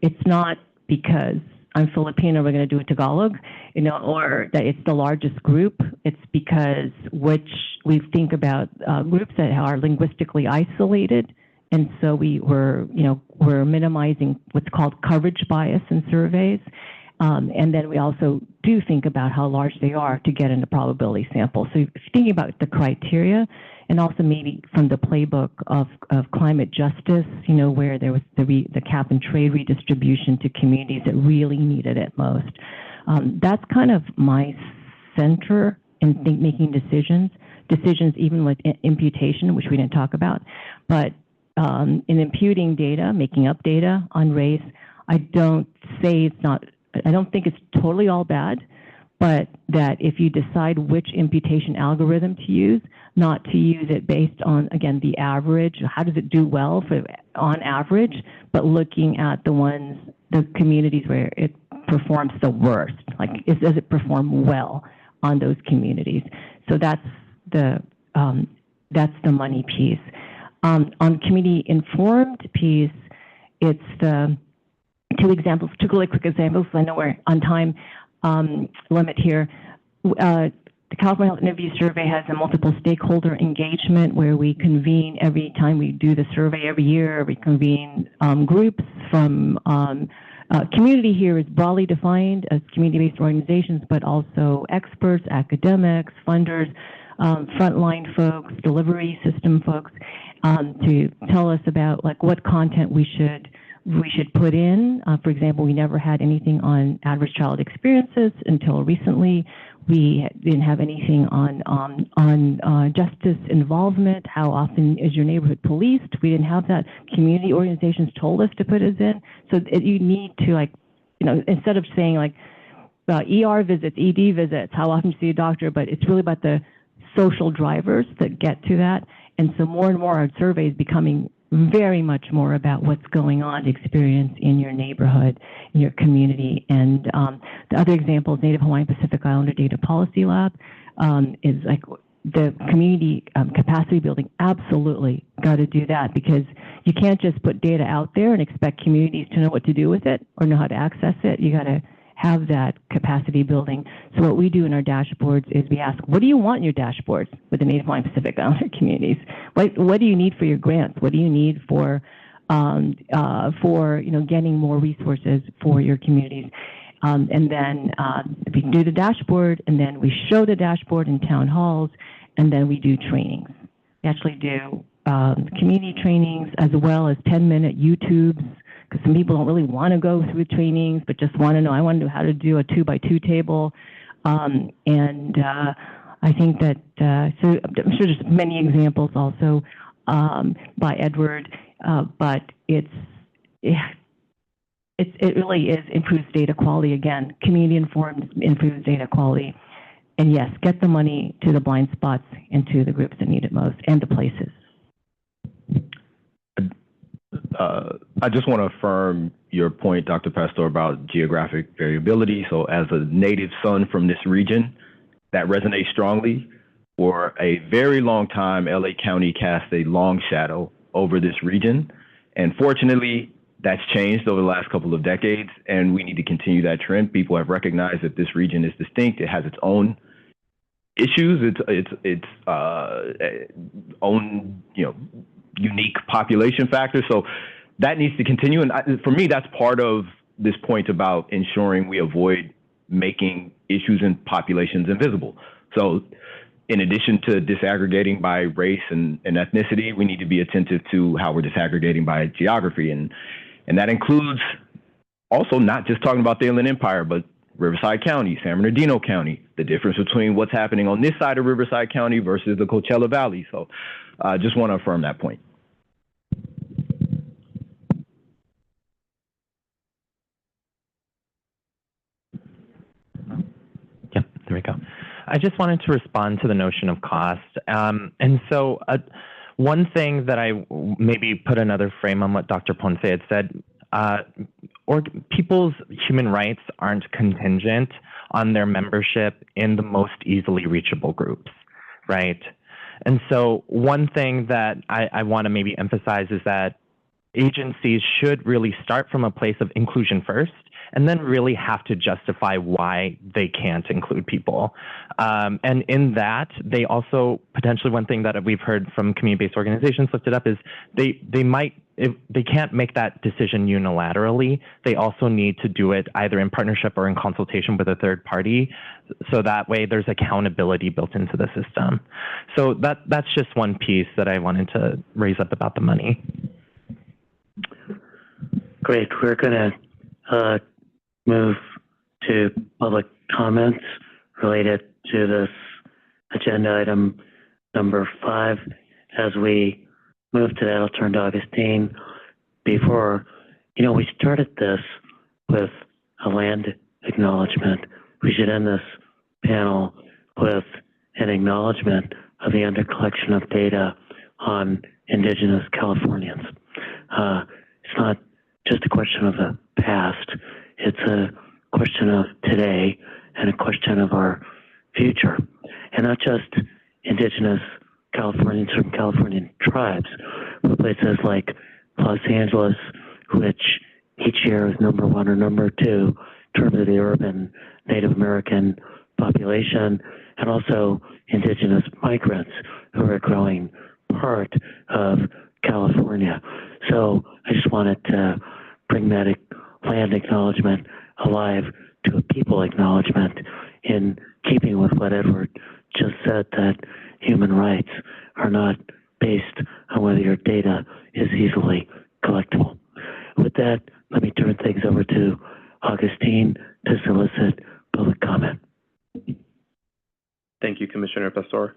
it's not because I'm Filipino, we're going to do it Tagalog, or that it's the largest group. It's because we think about groups that are linguistically isolated, and so we're minimizing what's called coverage bias in surveys, and then we also do think about how large they are to get in a probability sample. So thinking about the criteria, and also maybe from the playbook of climate justice, where there was the cap and trade redistribution to communities that really needed it most. That's kind of my center in making decisions even with imputation, which we didn't talk about. But in imputing data, making up data on race, I don't think it's totally all bad, but that if you decide which imputation algorithm to use, not to use it based on, again, the average, how does it do well on average, but looking at the communities where it performs the worst, does it perform well on those communities? So that's the money piece. On community informed piece, it's the two really quick examples. I know we're on time limit here. The California Health Interview Survey has a multiple stakeholder engagement where we convene every time we do the survey every year. We convene groups from community here is broadly defined as community-based organizations, but also experts, academics, funders, frontline folks, delivery system folks, to tell us about what content we should put in. For example, we never had anything on adverse child experiences until recently. We didn't have anything on justice involvement. How often is your neighborhood policed? We didn't have that. Community organizations told us to put us in. So you need to instead of saying ER visits, ED visits, how often do you see a doctor, but it's really about the social drivers that get to that. And so more and more our survey is becoming very much more about what's going on, experience in your neighborhood, in your community. And the other example is Native Hawaiian Pacific Islander Data Policy Lab is the community capacity building. Absolutely got to do that, because you can't just put data out there and expect communities to know what to do with it or know how to access it. You got to have that capacity building. So what we do in our dashboards is we ask, what do you want in your dashboards with the Native Hawaiian Pacific Islander communities? What do you need for your grants? What do you need for getting more resources for your communities? And then we do the dashboard, and then we show the dashboard in town halls, and then we do trainings. We actually do community trainings as well as 10-minute YouTubes, because some people don't really want to go through trainings, but just want to know, I want to know how to do a 2x2 table. I think that, so I'm sure there's many examples also by Edward, but it really is improves data quality. Again, community informed improves data quality. And yes, get the money to the blind spots and to the groups that need it most and the places. I just want to affirm your point, Dr. Pastor, about geographic variability. So as a native son from this region, that resonates strongly. For a very long time, LA County cast a long shadow over this region. And fortunately, that's changed over the last couple of decades, and we need to continue that trend. People have recognized that this region is distinct. It has its own issues, its own, unique population factor. So that needs to continue. And for me, that's part of this point about ensuring we avoid making issues and populations invisible. So in addition to disaggregating by race and ethnicity, we need to be attentive to how we're disaggregating by geography. And that includes also not just talking about the Inland Empire, but Riverside County, San Bernardino County, the difference between what's happening on this side of Riverside County versus the Coachella Valley. So I just want to affirm that point. Yep, there we go. I just wanted to respond to the notion of cost. And so one thing that I maybe put another frame on what Dr. Ponce had said, or people's human rights aren't contingent on their membership in the most easily reachable groups, right? And so one thing that I want to maybe emphasize is that agencies should really start from a place of inclusion first, and then really have to justify why they can't include people. And in that, they also, potentially one thing that we've heard from community-based organizations lifted up is they might, if they can't make that decision unilaterally, they also need to do it either in partnership or in consultation with a third party, so that way there's accountability built into the system. So that's just one piece that I wanted to raise up about the money. Great, we're gonna move to public comments related to this agenda item number 5. As we move to that, I'll turn to Augustine. Before, we started this with a land acknowledgement. We should end this panel with an acknowledgement of the under-collection of data on Indigenous Californians. It's not just a question of the past. It's a question of today and a question of our future. And not just Indigenous Californians from Californian tribes, but places like Los Angeles, which each year is number 1 or number 2 in terms of the urban Native American population, and also Indigenous migrants who are a growing part of California. So I just wanted to bring that land acknowledgement alive to a people acknowledgement, in keeping with what Edward just said, that human rights are not based on whether your data is easily collectible. With that, let me turn things over to Augustine to solicit public comment. Thank you, Commissioner Pastor.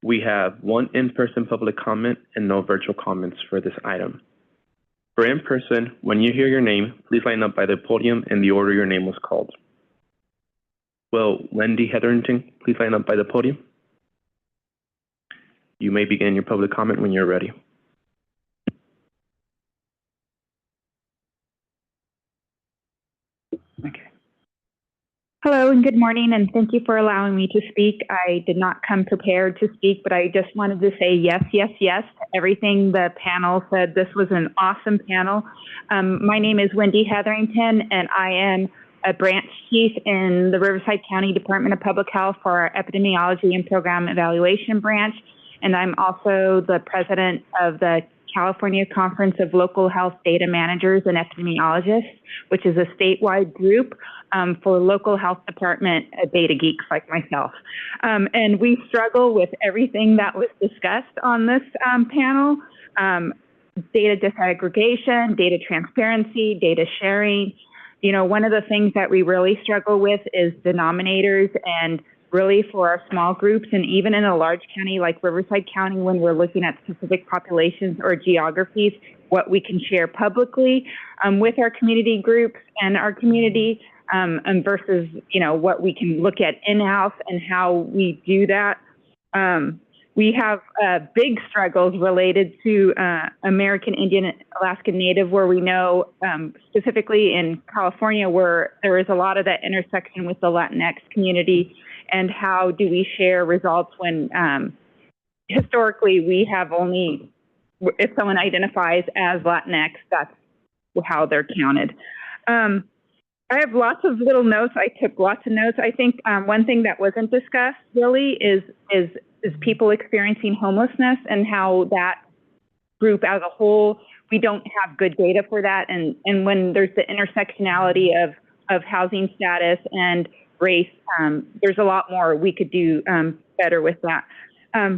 We have one in-person public comment and no virtual comments for this item. For in-person, when you hear your name, please line up by the podium in the order your name was called. Will Wendy Hetherington please line up by the podium? You may begin your public comment when you're ready. Hello and good morning, and thank you for allowing me to speak. I did not come prepared to speak, but I just wanted to say yes, yes, yes to everything the panel said. This was an awesome panel. My name is Wendy Hetherington, and I am a branch chief in the Riverside County Department of Public Health for our Epidemiology and Program Evaluation Branch, and I'm also the president of the California Conference of Local Health Data Managers and Epidemiologists, which is a statewide group for local health department data geeks like myself. And we struggle with everything that was discussed on this panel, data disaggregation, data transparency, data sharing. One of the things that we really struggle with is denominators, and really for our small groups, and even in a large county like Riverside County, when we're looking at specific populations or geographies, what we can share publicly with our community groups and our community. and versus, what we can look at in-house and how we do that. We have big struggles related to American Indian Alaska Native, where we know specifically in California where there is a lot of that intersection with the Latinx community, and how do we share results when historically we have only, if someone identifies as Latinx, that's how they're counted. I have lots of little notes. I took lots of notes. I think one thing that wasn't discussed really is people experiencing homelessness, and how that group as a whole, we don't have good data for that. And when there's the intersectionality of housing status and race, there's a lot more we could do better with that.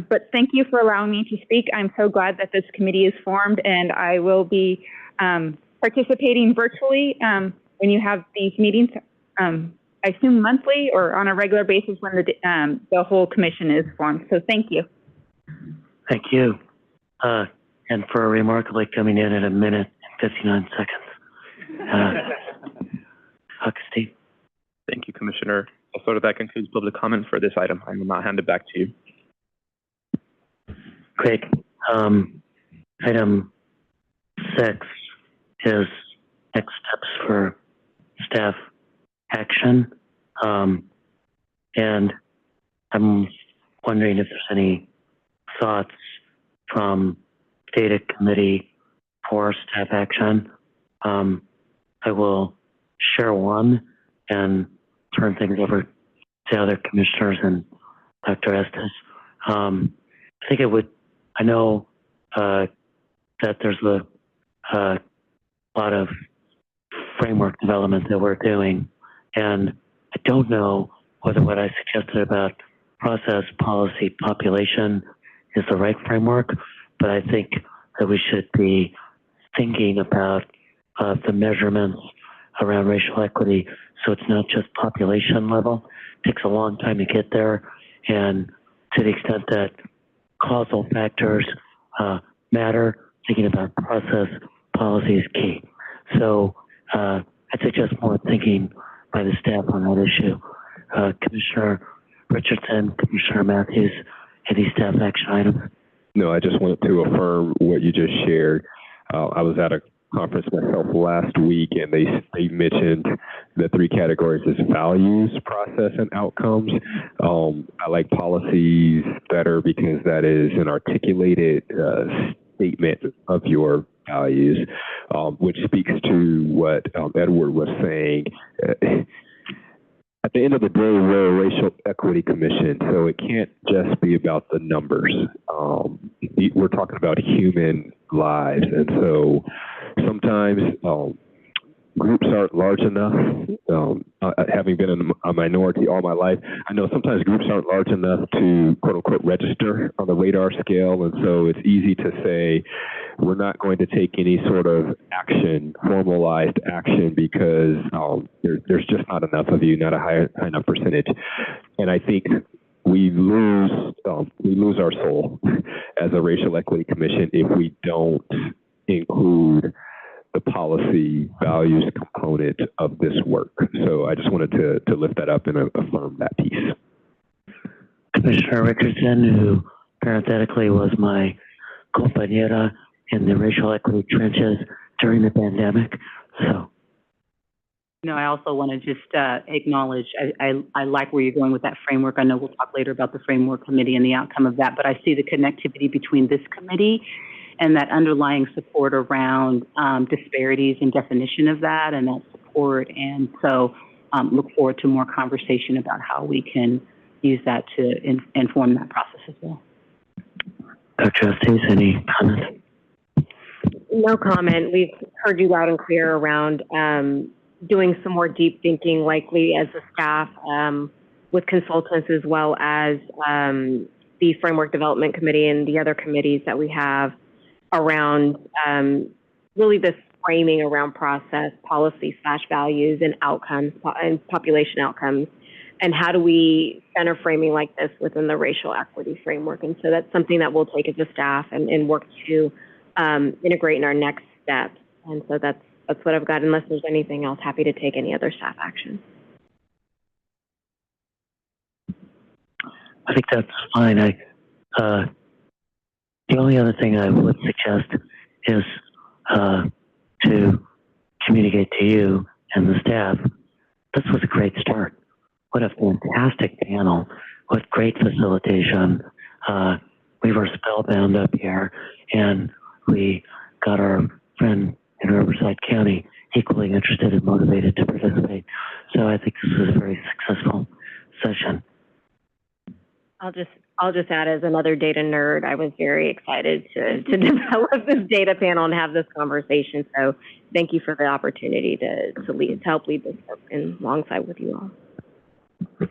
But thank you for allowing me to speak. I'm so glad that this committee is formed, and I will be participating virtually when you have these meetings, I assume monthly or on a regular basis when the whole commission is formed. So thank you. Thank you. And for remarkably coming in at 1 minute and 59 seconds. Augustine. Thank you, Commissioner. So that concludes public comment for this item. I will now hand it back to you. Great. Item 6 is next steps for staff action. And I'm wondering if there's any thoughts from data committee for staff action. I will share one and turn things over to other commissioners and Dr. Estes. I think I know that there's a lot of framework development that we're doing, and I don't know whether what I suggested about process, policy, population is the right framework, but I think that we should be thinking about the measurements around racial equity, so it's not just population level. It takes a long time to get there, and to the extent that causal factors matter, thinking about process, policy is key. So I suggest more thinking by the staff on that issue. Commissioner Richardson, Commissioner Matthews, any staff action items? No, I just wanted to affirm what you just shared. I was at a conference myself last week, and they mentioned the 3 categories as values, process, and outcomes. I like policies better because that is an articulated statement of your values, which speaks to what Edward was saying. At the end of the day, we're a racial equity commission, so it can't just be about the numbers. We're talking about human lives, and so sometimes groups aren't large enough. Having been a minority all my life, I know sometimes groups aren't large enough to quote unquote register on the radar scale, and so it's easy to say we're not going to take any sort of action, formalized action, because there's just not enough of you, not a high enough percentage, and I think we lose our soul as a racial equity commission if we don't include the policy values component of this work. So I just wanted to lift that up and affirm that piece. Commissioner Richardson, who parenthetically was my compañera in the racial equity trenches during the pandemic. So. I also want to just acknowledge, I like where you're going with that framework. I know we'll talk later about the framework committee and the outcome of that, but I see the connectivity between this committee and that underlying support around disparities and definition of that and that support. And so look forward to more conversation about how we can use that to inform that process as well. Dr. Estes, any comment? No comment. We've heard you loud and clear around doing some more deep thinking, likely as a staff with consultants, as well as the Framework Development Committee and the other committees that we have around really this framing around process, policy / values and outcomes and population outcomes. And how do we center framing like this within the racial equity framework? And so that's something that we'll take as a staff and work to integrate in our next steps. And so that's That's what I've got. Unless there's anything else, happy to take any other staff action. I think that's fine. The only other thing I would suggest is to communicate to you and the staff, this was a great start. What a fantastic panel. What great facilitation. We were spellbound up here, and we got our friend in Riverside County equally interested and motivated to participate. So I think this was a very successful session. I'll just add, as another data nerd, I was very excited to develop this data panel and have this conversation. So thank you for the opportunity to help lead this work alongside with you all.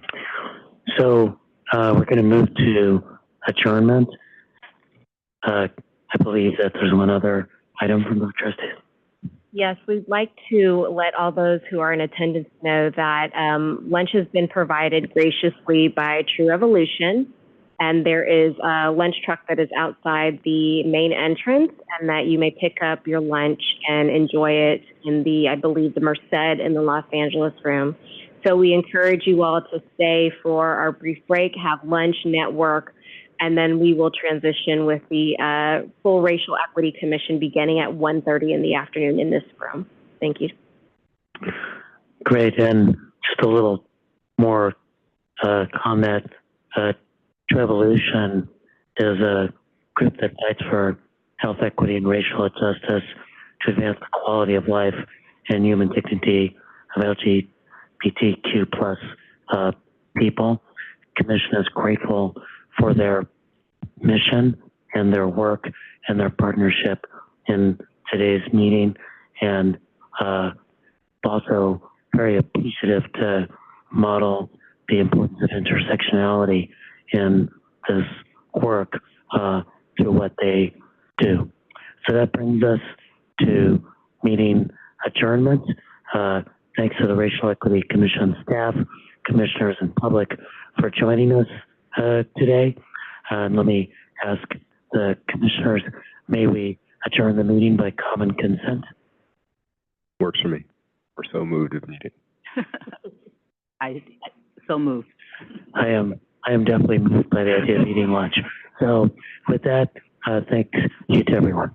So we're going to move to adjournment. I believe that there's one other item from the trustees. Yes, we'd like to let all those who are in attendance know that lunch has been provided graciously by True Evolution, and there is a lunch truck that is outside the main entrance, and that you may pick up your lunch and enjoy it in the, I believe, the Merced in the Los Angeles room. So we encourage you all to stay for our brief break, have lunch, network, and then we will transition with the full Racial Equity Commission beginning at 1:30 in the afternoon in this room. Thank you. Great, and just a little more comment. True Evolution is a group that fights for health equity and racial justice to advance the quality of life and human dignity of LGBTQ plus people. Commission is grateful for their mission and their work and their partnership in today's meeting, and also very appreciative to model the importance of intersectionality in this work through what they do. So that brings us to meeting adjournment. Thanks to the Racial Equity Commission staff, commissioners, and public for joining us today. Let me ask the commissioners, may we adjourn the meeting by common consent? Works for me. We're so moved at the meeting. I so moved. I am definitely moved by the idea of eating lunch. So with that, thanks you to everyone.